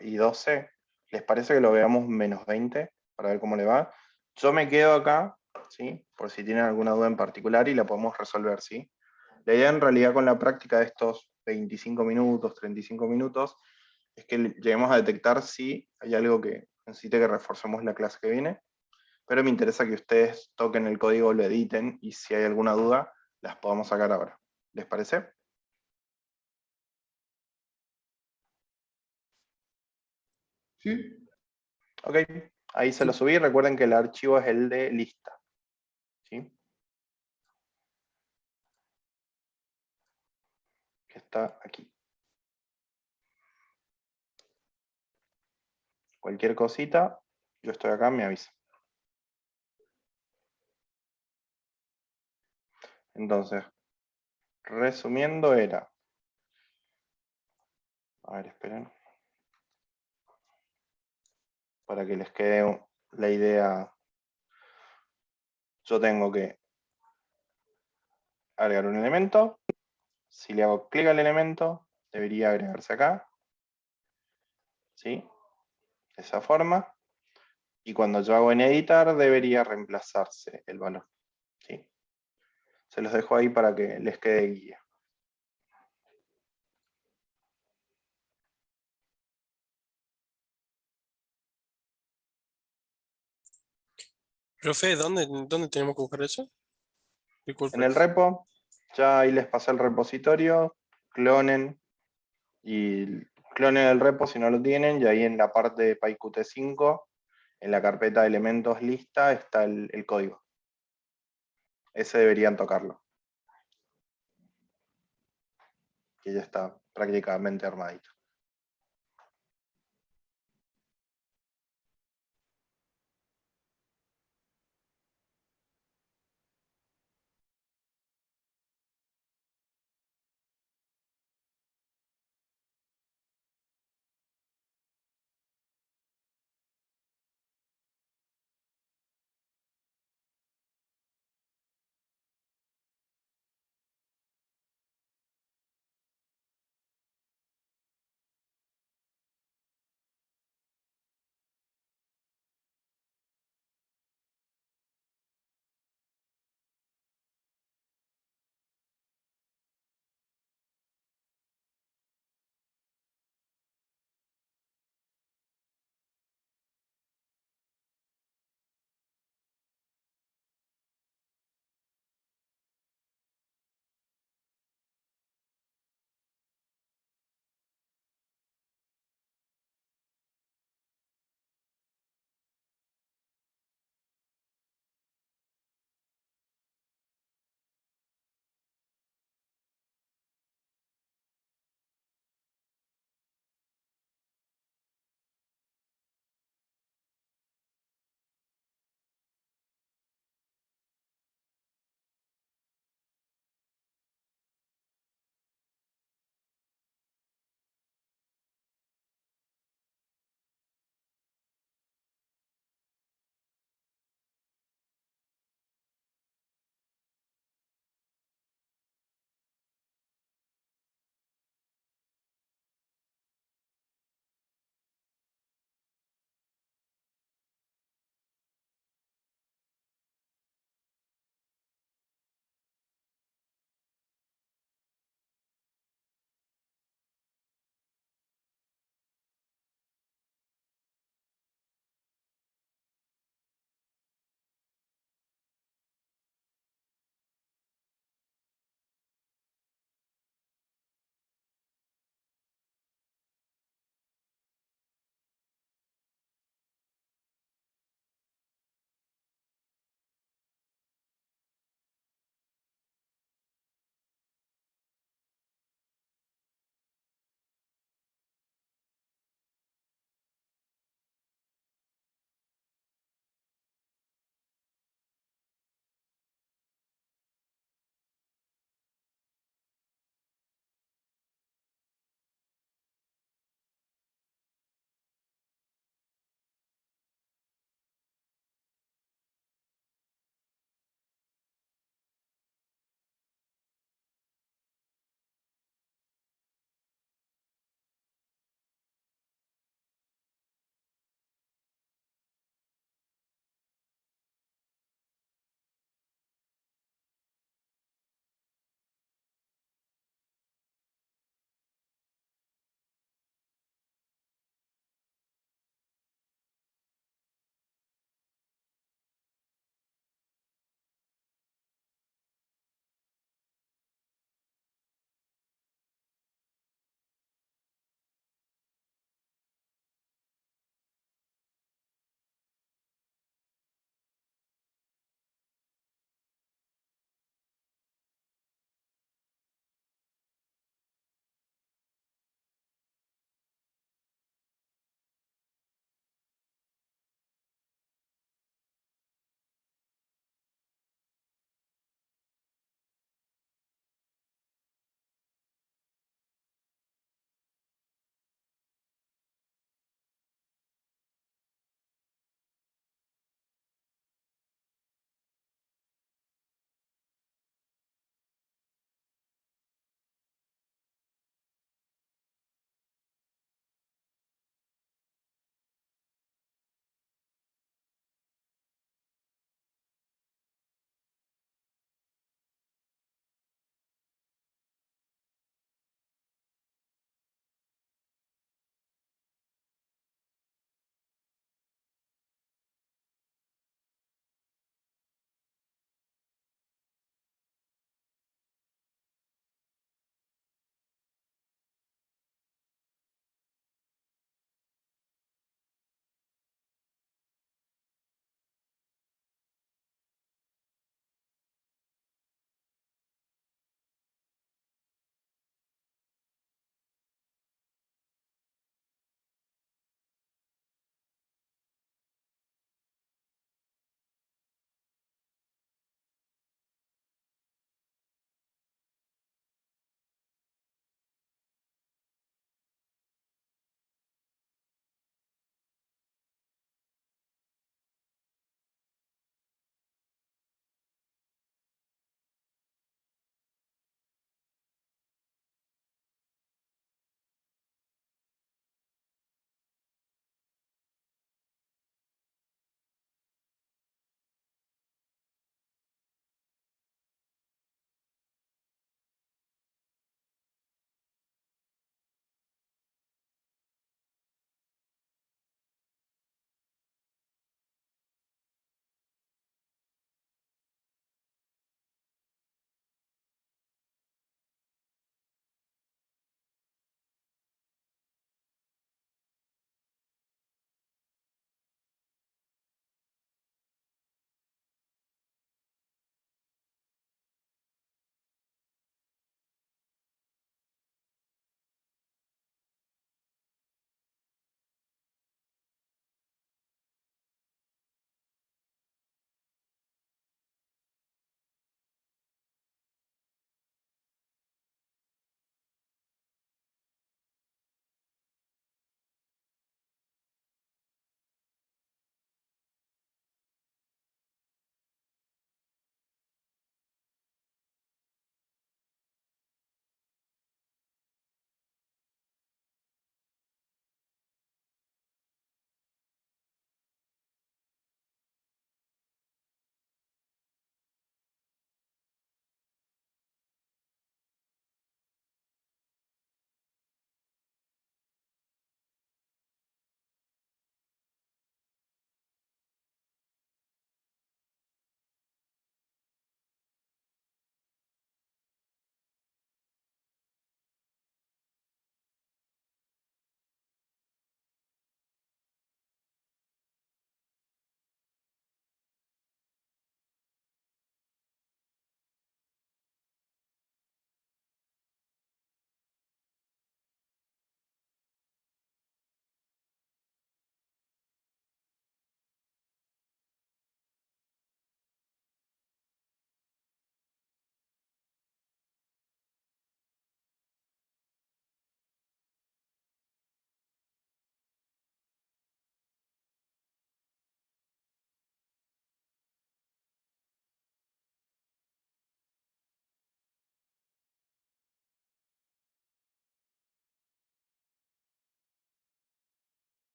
y 12? ¿Les parece que lo veamos menos 20? Para ver cómo le va. Yo me quedo acá, ¿sí? Por si tienen alguna duda en particular y la podemos resolver, ¿sí? La idea en realidad con la práctica de estos 25 minutos, 35 minutos, es que lleguemos a detectar si hay algo que necesite que reforcemos la clase que viene. Pero me interesa que ustedes toquen el código, lo editen y si hay alguna duda, las podamos sacar ahora. ¿Les parece? Sí. Ok, ahí se lo subí. Recuerden que el archivo es el de lista. ¿Sí? Que está aquí. Cualquier cosita, yo estoy acá, me avisa. Entonces, resumiendo era... A ver, esperen. Para que les quede la idea, yo tengo que agregar un elemento. Si le hago clic al elemento, debería agregarse acá. ¿Sí? De esa forma. Y cuando yo hago en editar, debería reemplazarse el valor. ¿Sí? Se los dejo ahí para que les quede guía. Profe, ¿dónde tenemos que buscar eso? Disculpe. En el repo, ya ahí les pasé el repositorio, clonen el repo si no lo tienen, y ahí en la parte de PyQt5, en la carpeta de elementos lista, está el código. Ese deberían tocarlo. Que ya está prácticamente armadito.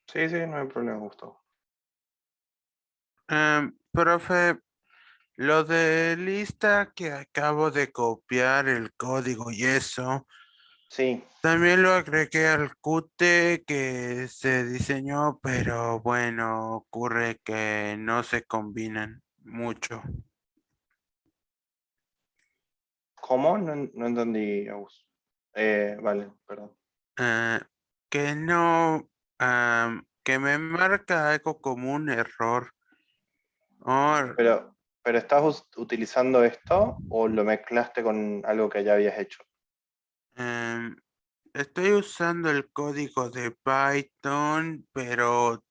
Sí, sí, no hay problema, Gustavo. Profe, lo de lista que acabo de copiar el código y eso, Sí, también lo agregué al Qt que se diseñó, pero bueno, ocurre que no se combinan mucho. ¿cómo? No, no entendí, Agus. Vale, perdón. Ah, que no, que me marca algo como un error. Oh, Pero ¿estás utilizando esto o lo mezclaste con algo que ya habías hecho? em, estoy usando el código de Python, pero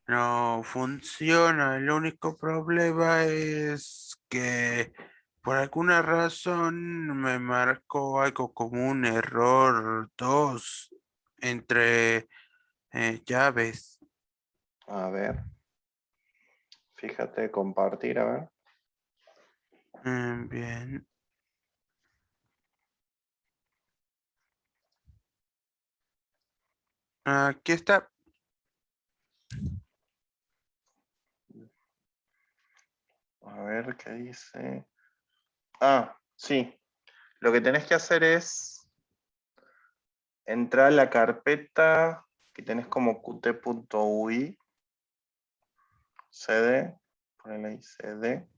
no funciona. El único problema es que por alguna razón me marcó algo como un error 2 entre llaves. A ver, fíjate, compartir, a ver. Bien. Aquí está. A ver qué dice. Ah, sí. Lo que tenés que hacer es entrar a la carpeta que tenés como qt.ui, cd, ponele ahí cd.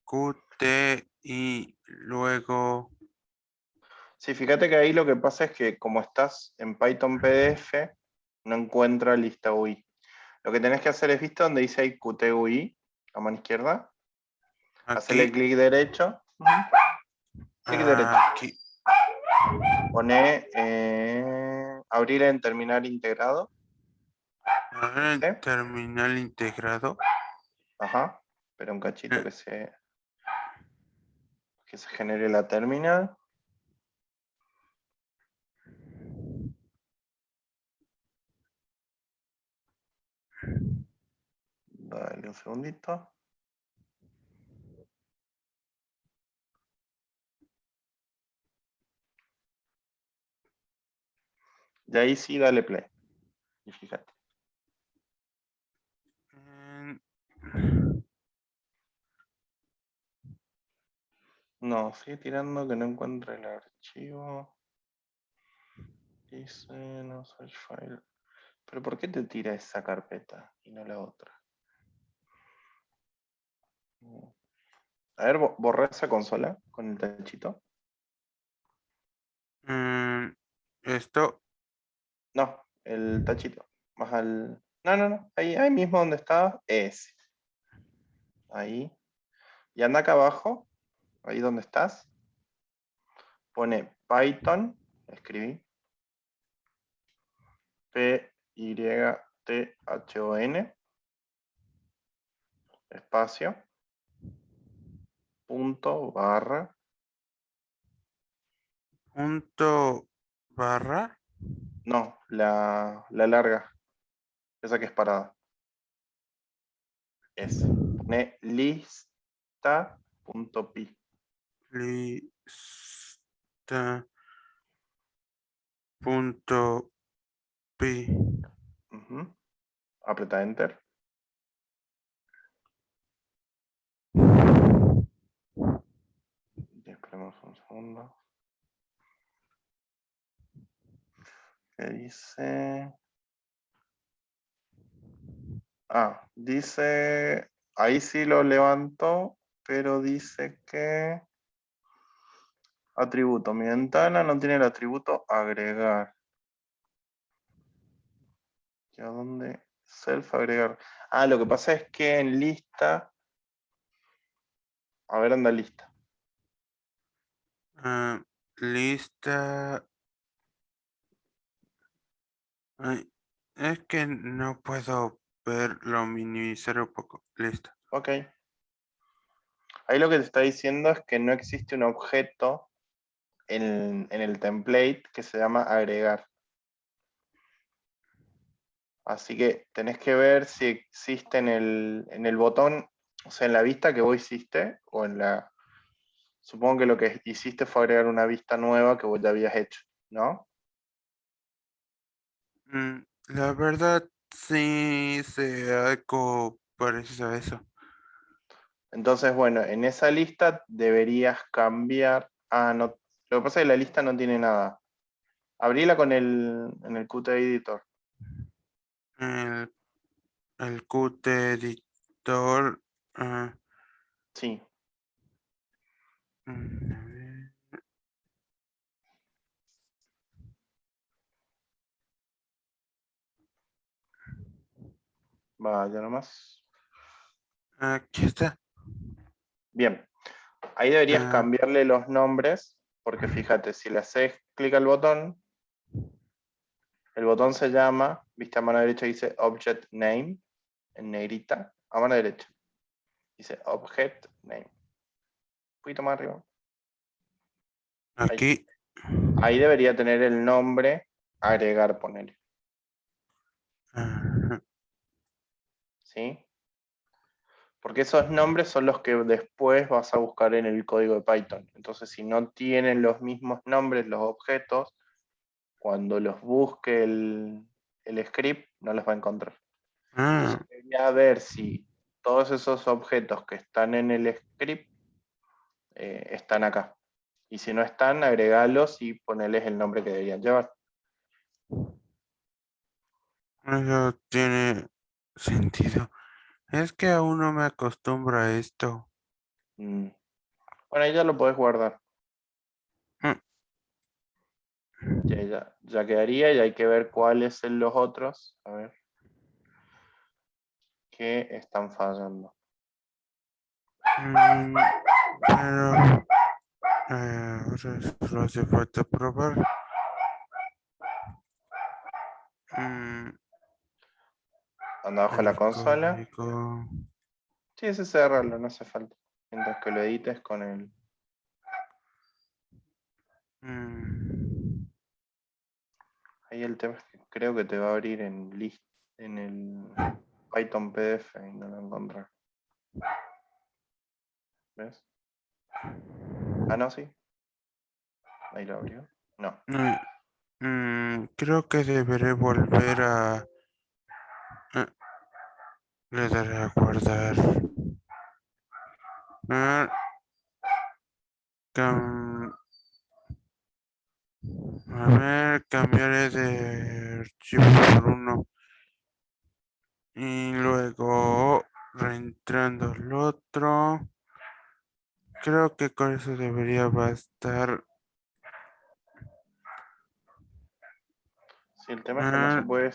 Qt y luego Sí, fíjate que ahí lo que pasa es que como estás en Python PDF, no encuentra lista UI. Lo que tenés que hacer es, ¿viste donde dice ahí QTUI, a mano izquierda? Hacerle aquí, clic derecho. Clic derecho. aquí, Pone abrir en terminal integrado. ahora ¿Sí? en terminal integrado. Ajá. Espera un cachito eh, que se genere la terminal. Dale un segundito. Y ahí sí, dale play. Y fíjate. en- No, sigue tirando que no encuentra el archivo. Dice no search file. Pero ¿por qué te tira esa carpeta y no la otra? A ver, borra esa consola con el tachito. esto, No, el tachito. Más al. No, no, no. Ahí mismo donde estaba. Ese. Ahí. Y anda acá abajo. Ahí donde estás. Pone Python. Escribí. Python. Espacio. Punto barra. punto barra, No, la larga. Esa que es parada. Es. Pone lista.py. lista, punto pi. Apreta Enter. Y esperemos un segundo. ¿Qué dice? Dice. Ahí sí lo levantó, pero dice que. Atributo. Mi ventana no tiene el atributo agregar. ¿Y a dónde? Self agregar. Lo que pasa es que en lista. A ver, anda lista. Lista. Ay, es que no puedo verlo, minimizar un poco. Lista. Ok. Ahí lo que te está diciendo es que no existe un objeto en el template que se llama agregar. Así que tenés que ver si existe en el botón, o sea, en la vista que vos hiciste, o en la. Supongo que lo que hiciste fue agregar una vista nueva que vos ya habías hecho, ¿no? La verdad, sí sé algo parecido a eso. Entonces, bueno, en esa lista deberías cambiar. Ah, no. Lo que pasa es que la lista no tiene nada. Abrila en el Qt Editor. El, el Qt editor. ah, Sí. a ver, Vaya nomás. aquí está. Bien. Ahí deberías Ah, cambiarle los nombres, porque fíjate, si le haces clic al botón, el botón se llama, viste a mano derecha dice Object Name, en negrita, a mano derecha. Dice Object Name. Un poquito más arriba. aquí. Ahí debería tener el nombre, agregar, poner. Ajá. ¿Sí? Porque esos nombres son los que después vas a buscar en el código de Python. Entonces, si no tienen los mismos nombres los objetos, cuando los busque el script, no los va a encontrar. Ah, Entonces, debería ver si todos esos objetos que están en el script están acá. Y si no están, agregalos y ponerles el nombre que deberían llevar. eso tiene sentido. Es que aún no me acostumbro a esto. Mm. Bueno, ahí ya lo podés guardar. Mm, Ya quedaría y hay que ver cuáles son los otros. A ver. Que están fallando. pero ahora solo hace falta probar. Anda abajo de la El consola. código. Sí, ese cerrarlo, no hace falta. Mientras que lo edites con el. mm, Ahí el tema es que creo que te va a abrir en el Python PDF y no lo encontrás. ¿Ves? Ah, no, sí. Ahí lo abrió. No. creo que deberé volver a. ah, Le daré a guardar. Ah, cam- a ver, cambiaré de archivo por uno. Y luego reentrando el otro. Creo que con eso debería bastar. Sí, el tema es que no se Ah, puede.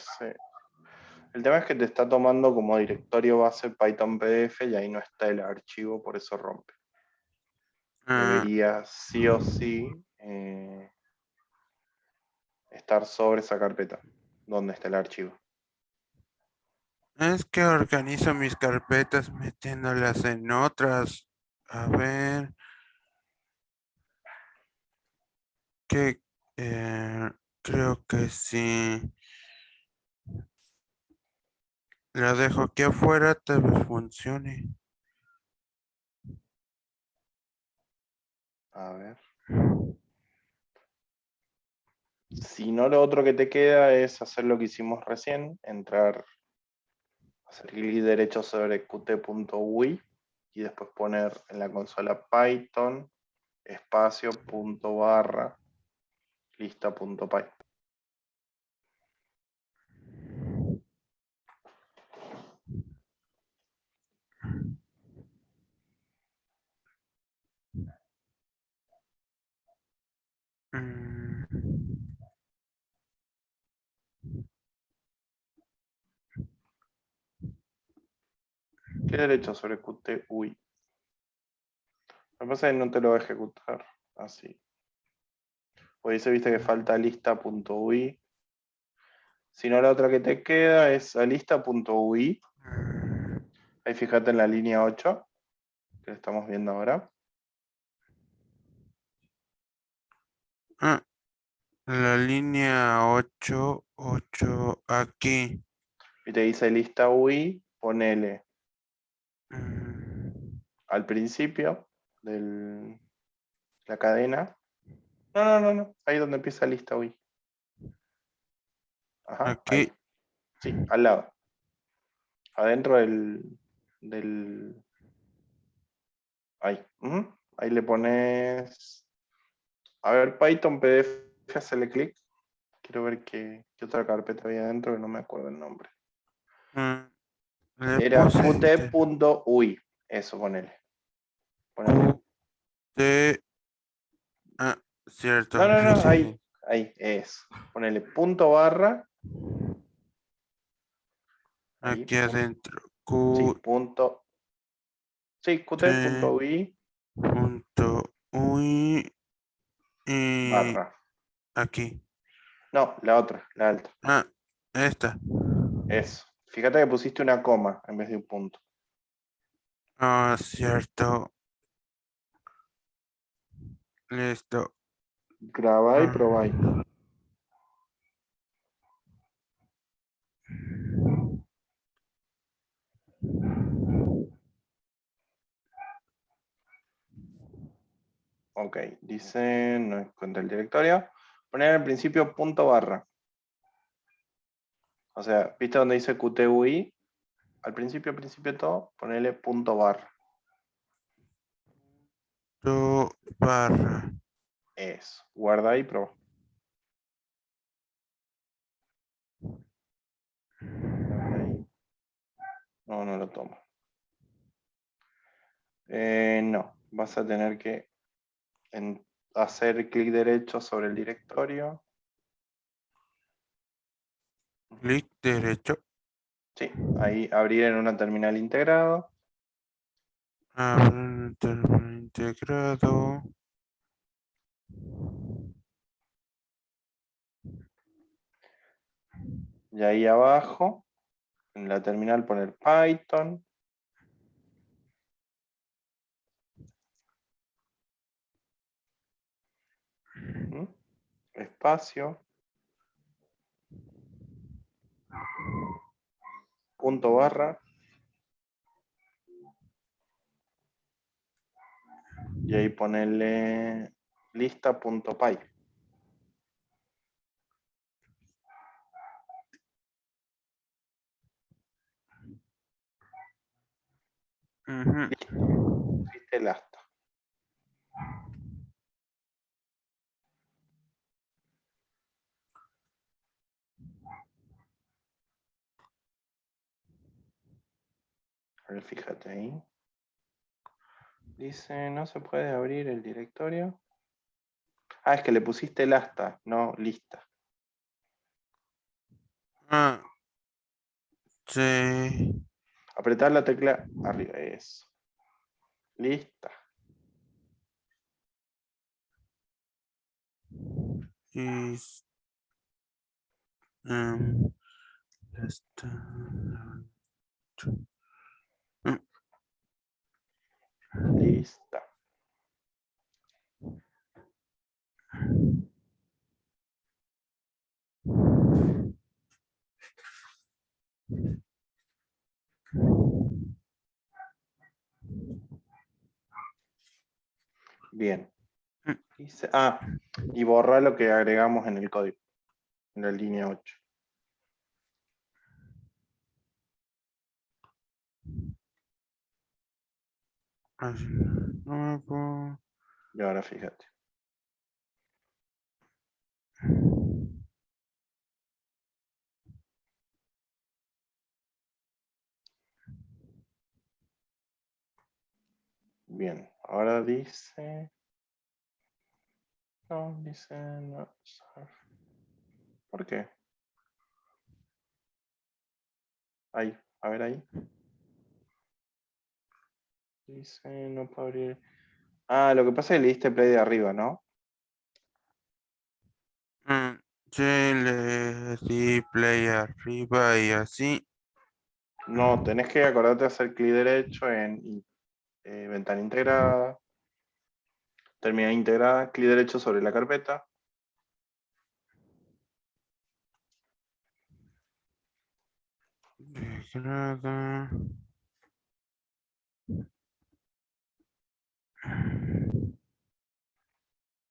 El tema es que te está tomando como directorio base Python PDF y ahí no está el archivo, por eso rompe. ah, Debería sí o sí estar sobre esa carpeta donde está el archivo. es que organizo mis carpetas metiéndolas en otras. A ver, que creo que sí. La dejo aquí afuera, tal vez funcione. A ver. Si no, lo otro que te queda es hacer lo que hicimos recién, entrar, hacer clic derecho sobre qt.ui y después poner en la consola Python espacio punto barra lista.py. Mm, ¿Qué derecho sobre qt.ui? Lo que pasa es que no te lo va a ejecutar así. Pues dice, viste que falta lista.ui. Si no, la otra que te queda es a lista.ui. Ahí fíjate en la línea 8, que estamos viendo ahora. ah, la línea 8 aquí. Y te dice lista UI, ponele Mm, al principio de la cadena. No. Ahí donde empieza lista UI. Ajá, Aquí. ahí. Sí, al lado. Adentro del... Ahí. Ujú. Ahí le pones... A ver, Python PDF, hacele clic. Quiero ver qué otra carpeta había adentro que no me acuerdo el nombre. Le Era puse qt.ui. Eso, ponele. Ponele. QT. Ah, cierto. No, Sí, sí, ahí. sí. Ahí, eso. Ponele punto barra. Ahí, Aquí adentro. sí, QT. punto. Sí, qt.ui Punto UI y barra. aquí. No, la otra, la alta. Ah, esta. Eso. Fíjate que pusiste una coma en vez de un punto. Ah, cierto. Listo. Grabá y probá. Ok, dice, no encuentra el directorio. Poner al principio punto barra. O sea, ¿viste donde dice QTUI? Al principio de todo, ponerle punto barra. Barra. Eso. Guarda y probá. A ver ahí. No, no lo tomo. No, vas a tener que hacer clic derecho sobre el directorio. Clic derecho. Sí, ahí abrir en una terminal integrado. Abrir terminal integrado. Y ahí abajo, en la terminal poner Python. Espacio. Punto barra. Y ahí ponerle lista.py. Existe el asta. A ver, fíjate ahí. Dice, no se puede abrir el directorio. Ah, es que le pusiste el asta, no lista. Ah, sí. Apretar la tecla arriba, eso. Lista. Y está. Lista. Bien. Dice, y borra lo que agregamos en el código, en la línea 8. Nuevo. Y ahora fíjate. Bien, ahora dice... No, dice... No. ¿Por qué? Ahí, a ver ahí. Dice, no puedo abrir... Ah, lo que pasa es que le diste play de arriba, ¿no? Sí, le di play arriba y así. No, tenés que acordarte de hacer clic derecho en ventana integrada, terminal integrada, clic derecho sobre la carpeta. Degrada.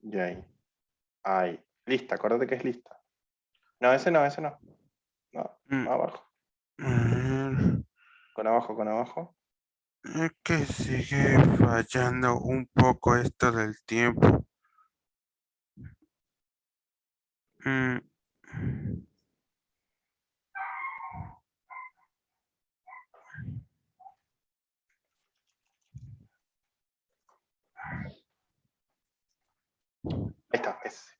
Y ahí. Ahí. Lista, acordate que es lista. No, ese no, ese no. No, Mm, abajo. A ver, Con abajo, con abajo. es que sigue fallando un poco esto del tiempo. Mm, Ahí está, ese.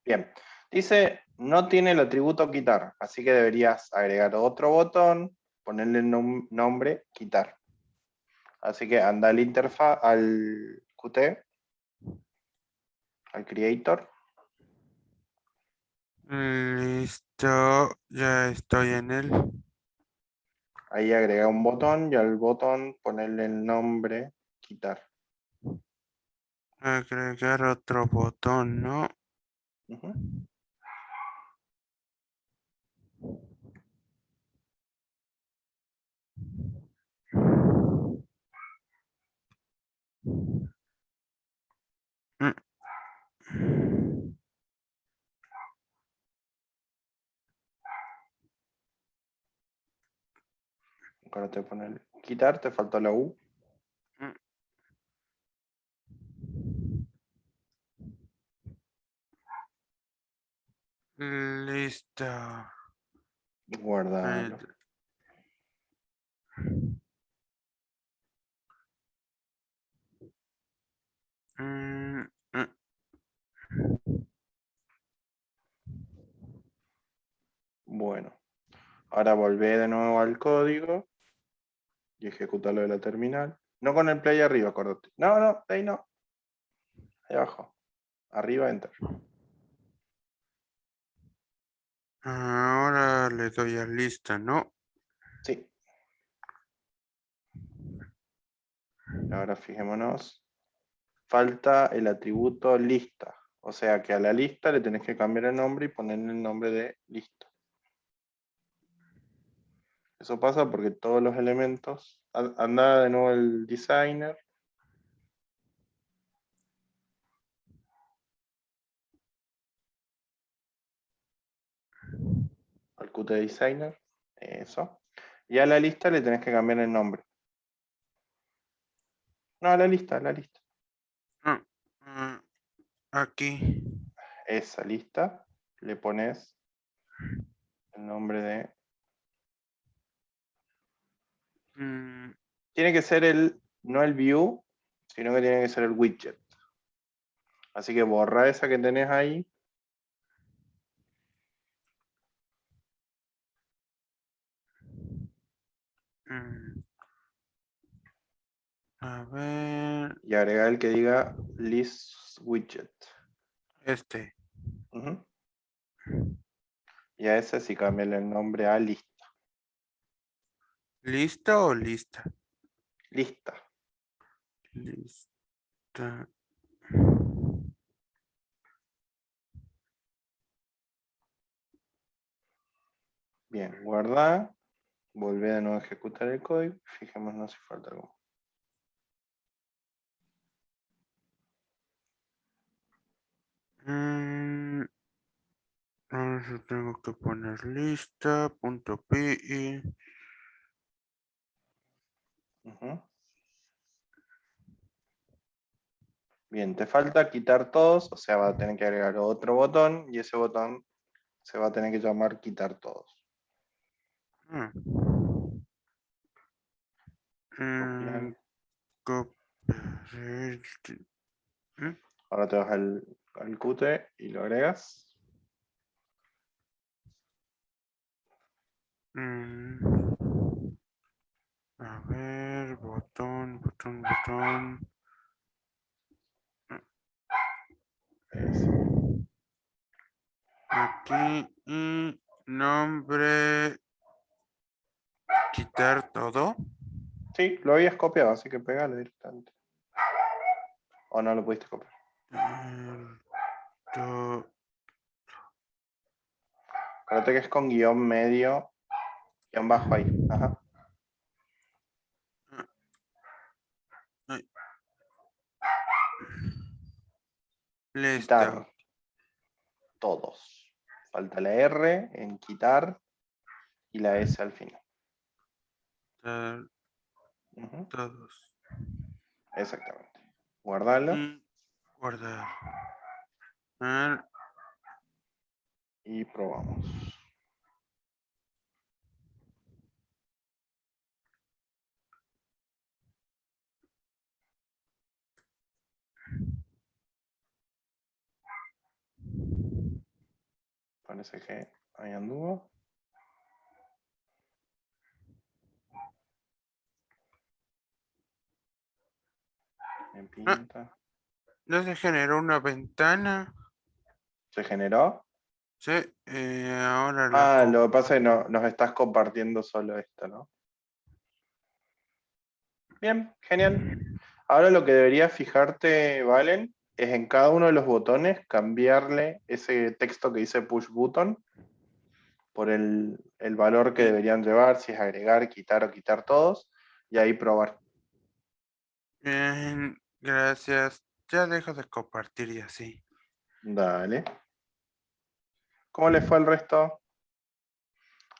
Bien. Dice, no tiene el atributo quitar, así que deberías agregar otro botón, ponerle nombre, quitar. Así que anda al interfaz, al Qt, al creator. Listo, ya estoy en él. Ahí agrega un botón y al botón ponerle el nombre, quitar. Agregar otro botón, ¿no? Ujú. Mm, Ahora te pone el quitar, te faltó la U. mm. Listo. Y guardalo. Mm, mm. Bueno, ahora volvé de nuevo al código y ejecutarlo de la terminal. No con el play arriba, acordate. No, no, ahí no. Ahí abajo. Arriba, enter. Ahora le doy a lista, ¿no? Sí. Ahora fijémonos. Falta el atributo lista. O sea que a la lista le tenés que cambiar el nombre y ponerle el nombre de lista. Eso pasa porque todos los elementos. Anda de nuevo el designer. Al Qt designer. Eso. Y a la lista le tenés que cambiar el nombre. No, a la lista, a la lista. Ah, ah, aquí. Esa lista le pones el nombre de. Mm, Tiene que ser no el view, sino que tiene que ser el widget. Así que borra esa que tenés ahí. mm. A ver, Y agrega el que diga list widget. este. Ujú. Y a ese sí cámbiale el nombre a lista. ¿Lista o lista? Lista. Lista. Bien, guarda. Volvé de nuevo a ejecutar el código. Fijémonos si falta algo. Mm, ahora sí tengo que poner lista, punto pi. Ujú. Bien, te falta quitar todos, o sea, va a tener que agregar otro botón y ese botón se va a tener que llamar quitar todos. Mm. Copiar. Copiar este. Mm, Ahora te vas al Qt y lo agregas. mm. A ver, botón, botón, botón. Eso. Aquí y nombre. Quitar todo. Sí, lo habías copiado, así que pegalo directamente. O no lo pudiste copiar. To- Acuérdate que es con guión medio, guión bajo ahí. Ajá. ay. Listo. Quitar todos. Falta la R en quitar y la S al final. Ujú, Todos. exactamente. Guardalo Guardar. Ah, y probamos. Parece que ahí anduvo. Me pinta. ¿No se generó una ventana? ¿Se generó? Sí, ahora la Ah, lo que pasa es que nos estás compartiendo solo esto, ¿no? Bien, genial. Ahora lo que deberías fijarte, Valen, es en cada uno de los botones cambiarle ese texto que dice push button por el valor que Sí. deberían llevar, si es agregar, quitar o quitar todos, y ahí probar. Bien, gracias. Ya dejo de compartir y así. Dale. ¿Cómo les fue al resto?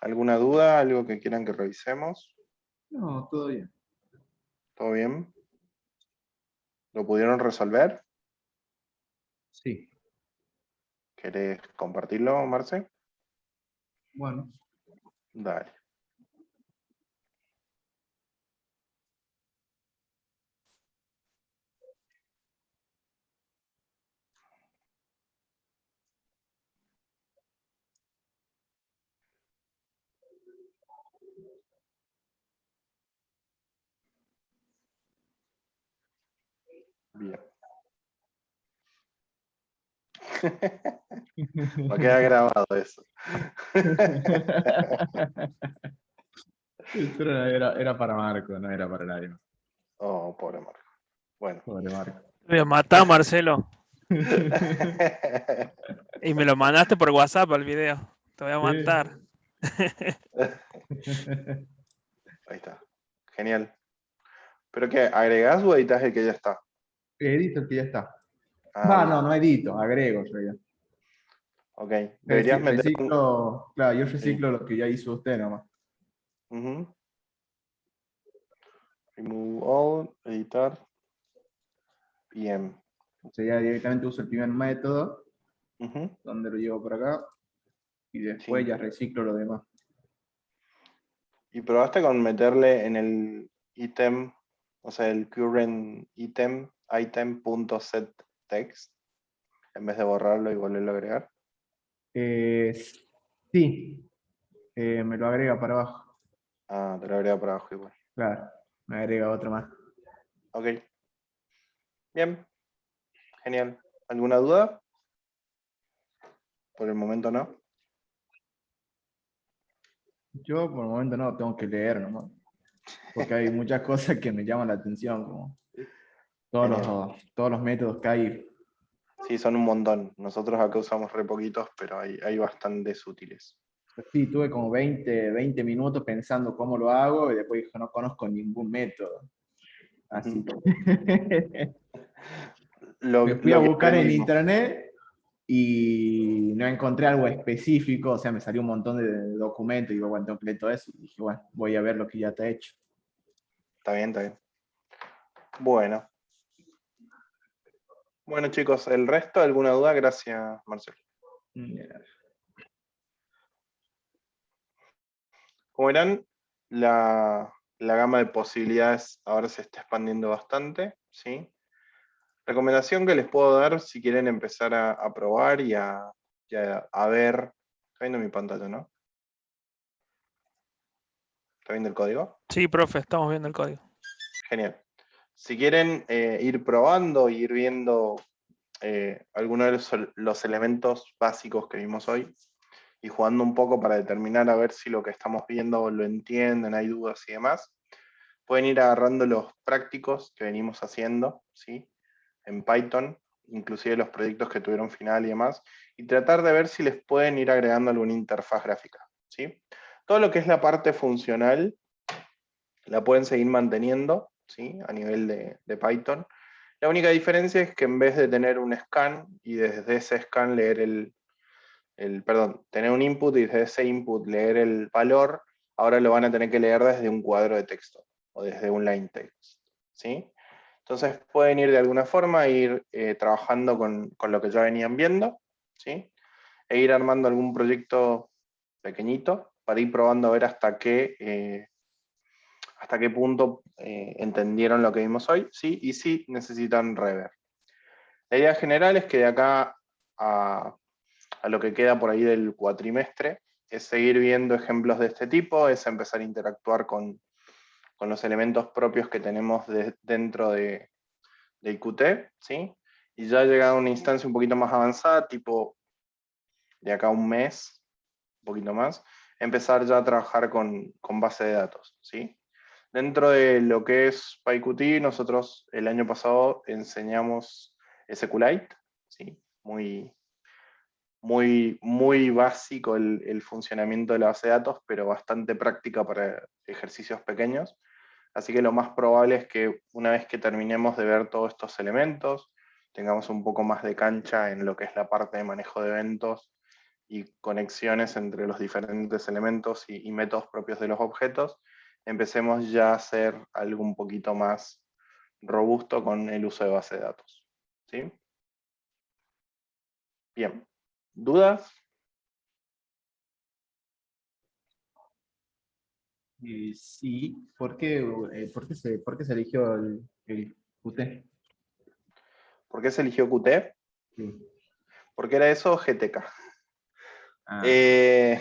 ¿Alguna duda? ¿Algo que quieran que revisemos? No, todo bien. ¿Todo bien? ¿Lo pudieron resolver? Sí. ¿Querés compartirlo, Marce? Bueno. Dale. Bien. Va a quedar grabado eso. Esto era para Marco, no era para nadie. Oh, pobre Marco. Bueno. Pobre Marco. Me voy a matar, Marcelo. Y me lo mandaste por WhatsApp al video. Te voy a matar. Ahí está. Genial. ¿Pero qué? ¿Agregás o editas el que ya está? Edito el que ya está. Ah, bien. No edito, agrego yo ya. Ok. Deberías meter un... Reciclo, claro, yo Sí. reciclo lo que ya hizo usted nomás. Ujú. Remove all, editar. Bien. O sea, ya directamente uso el primer método, Ujú. donde lo llevo por acá, y después Sí. ya reciclo lo demás. ¿Y probaste con meterle en el ítem, o sea, el current item.setText, en vez de borrarlo y volverlo a agregar? Sí, me lo agrega para abajo. Ah, te lo agrega para abajo igual. Claro, me agrega otro más. Ok. Bien. Genial. ¿Alguna duda? Por el momento no. Yo por el momento no, tengo que leer nomás. Porque hay muchas cosas que me llaman la atención, como Genial. todos los métodos que hay. Sí, son un montón. Nosotros acá usamos re poquitos, pero hay bastantes útiles. Sí, tuve como 20 minutos pensando cómo lo hago y después dije, no conozco ningún método. Así Ujú. que Lo, me fui a lo que buscar en aprendimos. internet y no encontré algo específico, o sea, me salió un montón de documentos y digo, bueno, tengo que leer todo eso. Y dije, bueno, voy a ver lo que ya está hecho. Está bien, está bien. Bueno. Bueno, chicos, el resto, ¿alguna duda? Gracias, Marcelo. Como verán, la gama de posibilidades ahora se está expandiendo bastante, ¿sí? Recomendación que les puedo dar si quieren empezar a probar y a ver. Está viendo mi pantalla, ¿no? ¿Está viendo el código? Sí, profe, estamos viendo el código. Genial. Si quieren ir probando, ir viendo algunos de los elementos básicos que vimos hoy y jugando un poco para determinar a ver si lo que estamos viendo lo entienden, hay dudas y demás, pueden ir agarrando los prácticos que venimos haciendo, ¿sí? En Python, inclusive los proyectos que tuvieron final y demás, y tratar de ver si les pueden ir agregando alguna interfaz gráfica, ¿sí? Todo lo que es la parte funcional la pueden seguir manteniendo, ¿sí? A nivel de Python. La única diferencia es que en vez de tener un scan y desde ese scan leer perdón, tener un input y desde ese input leer el valor, ahora lo van a tener que leer desde un cuadro de texto o desde un line text, ¿sí? Entonces pueden ir de alguna forma, ir trabajando con lo que ya venían viendo, ¿sí? E ir armando algún proyecto pequeñito para ir probando a ver hasta qué punto entendieron lo que vimos hoy, ¿sí? Y si necesitan rever. La idea general es que de acá a lo que queda por ahí del cuatrimestre es seguir viendo ejemplos de este tipo, es empezar a interactuar con los elementos propios que tenemos dentro de IQT, ¿sí? Y ya llegado a una instancia un poquito más avanzada, tipo de acá a un mes, un poquito más, empezar ya a trabajar con base de datos, ¿sí? Dentro de lo que es PyQt, nosotros el año pasado enseñamos SQLite, ¿sí? Muy básico el funcionamiento de la base de datos, pero bastante práctica para ejercicios pequeños. Así que lo más probable es que una vez que terminemos de ver todos estos elementos, tengamos un poco más de cancha en lo que es la parte de manejo de eventos y conexiones entre los diferentes elementos y métodos propios de los objetos, empecemos ya a hacer algo un poquito más robusto con el uso de base de datos. ¿Sí? Bien. ¿Dudas? Sí, ¿por qué se eligió el Qt? ¿Por qué se eligió Qt? Sí. Porque era eso GTK. Ah, ¿y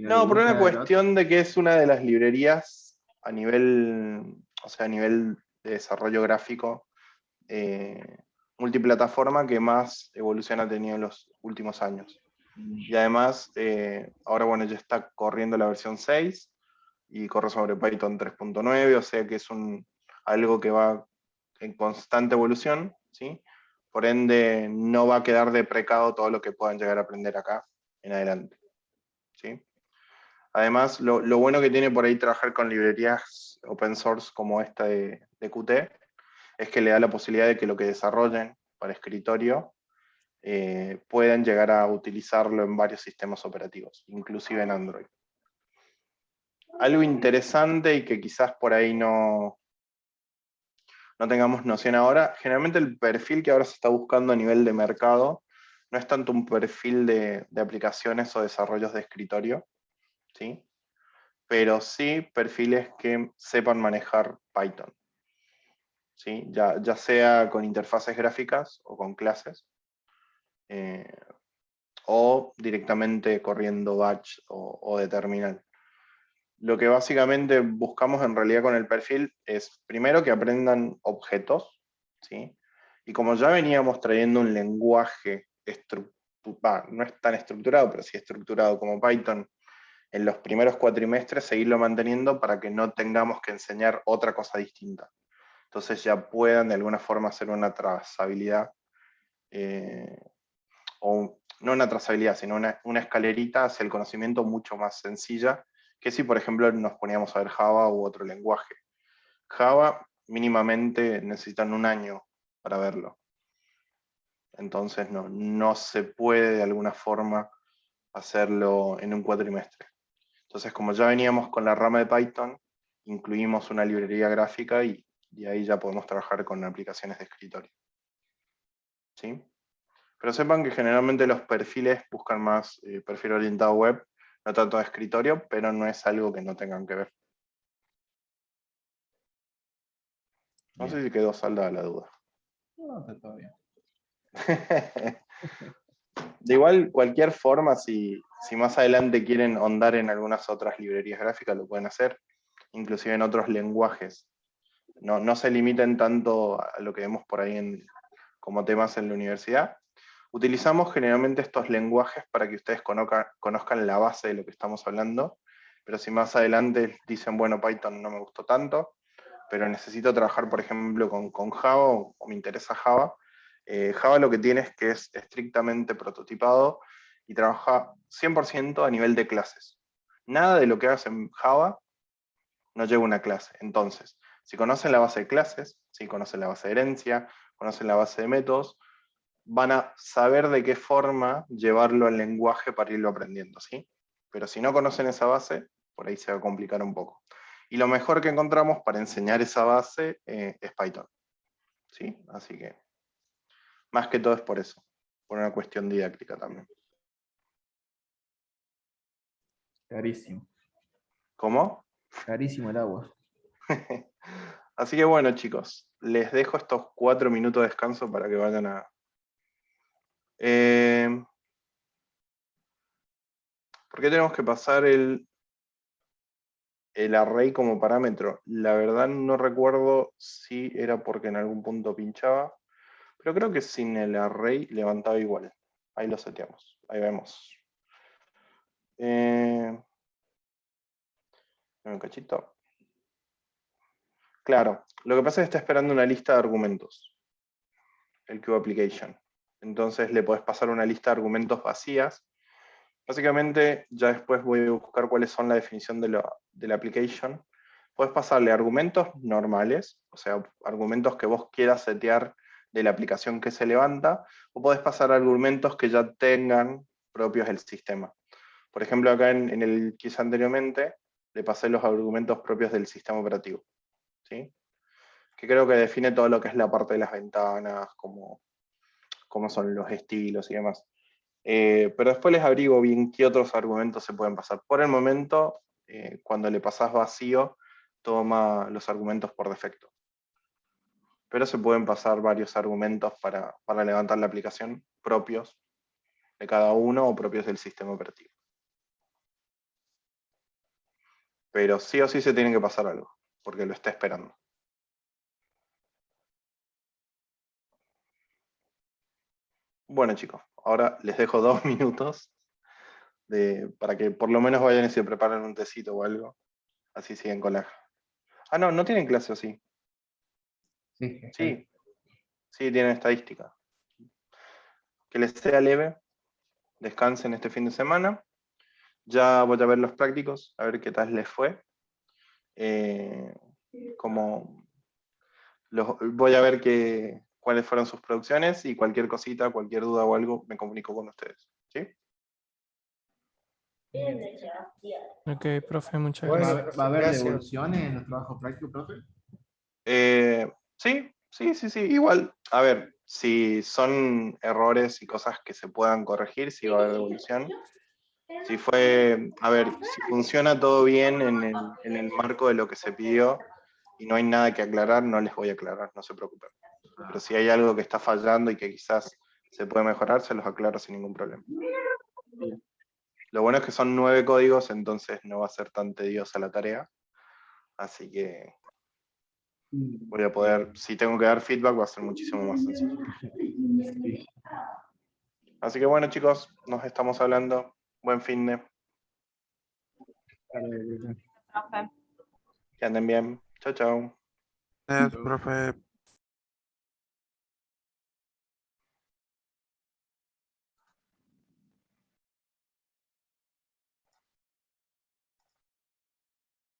no le No, por una gusta el otro? cuestión de que es una de las librerías a nivel, o sea, a nivel de desarrollo gráfico multiplataforma que más evolución ha tenido en los últimos años. Y además, ahora bueno, ya está corriendo la versión 6 y corre sobre Python 3.9, o sea que es algo que va en constante evolución, ¿sí? Por ende, no va a quedar deprecado todo lo que puedan llegar a aprender acá en adelante, ¿sí? Además, lo bueno que tiene por ahí trabajar con librerías open source como esta de Qt es que le da la posibilidad de que lo que desarrollen para escritorio puedan llegar a utilizarlo en varios sistemas operativos, inclusive en Android. Algo interesante y que quizás por ahí no tengamos noción ahora, generalmente el perfil que ahora se está buscando a nivel de mercado no es tanto un perfil de aplicaciones o desarrollos de escritorio, ¿sí? Pero sí perfiles que sepan manejar Python, ¿sí? Ya sea con interfaces gráficas o con clases, o directamente corriendo batch o de terminal. Lo que básicamente buscamos en realidad con el perfil es, primero, que aprendan objetos, ¿sí? Y como ya veníamos trayendo un lenguaje no es tan estructurado, pero sí estructurado como Python, en los primeros cuatrimestres, seguirlo manteniendo para que no tengamos que enseñar otra cosa distinta. Entonces ya puedan de alguna forma hacer una trazabilidad, o no una trazabilidad, sino una escalerita hacia el conocimiento mucho más sencilla que si, por ejemplo, nos poníamos a ver Java u otro lenguaje. Java mínimamente necesitan un año para verlo. Entonces no se puede de alguna forma hacerlo en un cuatrimestre. Entonces, como ya veníamos con la rama de Python, incluimos una librería gráfica y ahí ya podemos trabajar con aplicaciones de escritorio. ¿Sí? Pero sepan que generalmente los perfiles buscan más perfil orientado web, no tanto de escritorio, pero no es algo que no tengan que ver. No Bien. sé si quedó saldada la duda. No, está todo bien. De igual, cualquier forma, si más adelante quieren ahondar en algunas otras librerías gráficas, lo pueden hacer, inclusive en otros lenguajes. No se limiten tanto a lo que vemos por ahí como temas en la universidad. Utilizamos generalmente estos lenguajes para que ustedes conozcan la base de lo que estamos hablando, pero si más adelante dicen, bueno, Python no me gustó tanto, pero necesito trabajar, por ejemplo, con Java o me interesa Java, Java lo que tiene es que es estrictamente prototipado y trabaja 100% a nivel de clases. Nada de lo que hagas en Java no lleva una clase. Entonces, si conocen la base de clases, si conocen la base de herencia, conocen la base de métodos, van a saber de qué forma llevarlo al lenguaje para irlo aprendiendo, ¿sí? Pero si no conocen esa base, por ahí se va a complicar un poco. Y lo mejor que encontramos para enseñar esa base es Python, ¿sí? Así que, más que todo es por eso, por una cuestión didáctica también. Carísimo. ¿Cómo? Carísimo el agua. Así que bueno, chicos, les dejo estos 4 minutos de descanso para que vayan a... ¿Por qué tenemos que pasar el array como parámetro? La verdad no recuerdo si era porque en algún punto pinchaba, pero creo que sin el array levantaba igual. Ahí lo seteamos, ahí vemos. Un cachito. Claro, lo que pasa es que está esperando una lista de argumentos, el QApplication. Entonces le podés pasar una lista de argumentos vacías. Básicamente, ya después voy a buscar cuáles son la definición de la application. Puedes pasarle argumentos normales, o sea, argumentos que vos quieras setear de la aplicación que se levanta, o podés pasar argumentos que ya tengan propios del sistema. Por ejemplo, acá en el que hice anteriormente, le pasé los argumentos propios del sistema operativo, ¿sí? Que creo que define todo lo que es la parte de las ventanas, cómo son los estilos y demás. Pero después les abrigo bien qué otros argumentos se pueden pasar. Por el momento, cuando le pasás vacío, toma los argumentos por defecto. Pero se pueden pasar varios argumentos para levantar la aplicación, propios de cada uno o propios del sistema operativo. Pero sí o sí se tiene que pasar algo, porque lo está esperando. Bueno, chicos, ahora les dejo 2 minutos para que por lo menos vayan y se preparen un tecito o algo. Así siguen con la... Ah, no tienen clase, ¿o sí? Sí. Sí, tienen estadística. Que les sea leve, descansen este fin de semana. Ya voy a ver los prácticos, a ver qué tal les fue. Voy a ver cuáles fueron sus producciones y cualquier cosita, cualquier duda o algo, me comunico con ustedes. ¿Sí? Ok, profe, muchas ¿Va gracias. a haber Gracias. devoluciones en los trabajos prácticos, profe? Sí. Igual, a ver, si son errores y cosas que se puedan corregir, si va a haber devolución. Si funciona todo bien en el marco de lo que se pidió y no hay nada que aclarar, no les voy a aclarar, no se preocupen. Pero si hay algo que está fallando y que quizás se puede mejorar, se los aclaro sin ningún problema. Lo bueno es que son 9 códigos, entonces no va a ser tan tediosa la tarea. Así que voy a poder, si tengo que dar feedback, va a ser muchísimo más sencillo. Así que bueno, chicos, nos estamos hablando. Buen fin de. Profe. Que anden bien. Chao, chao. Gracias, profe.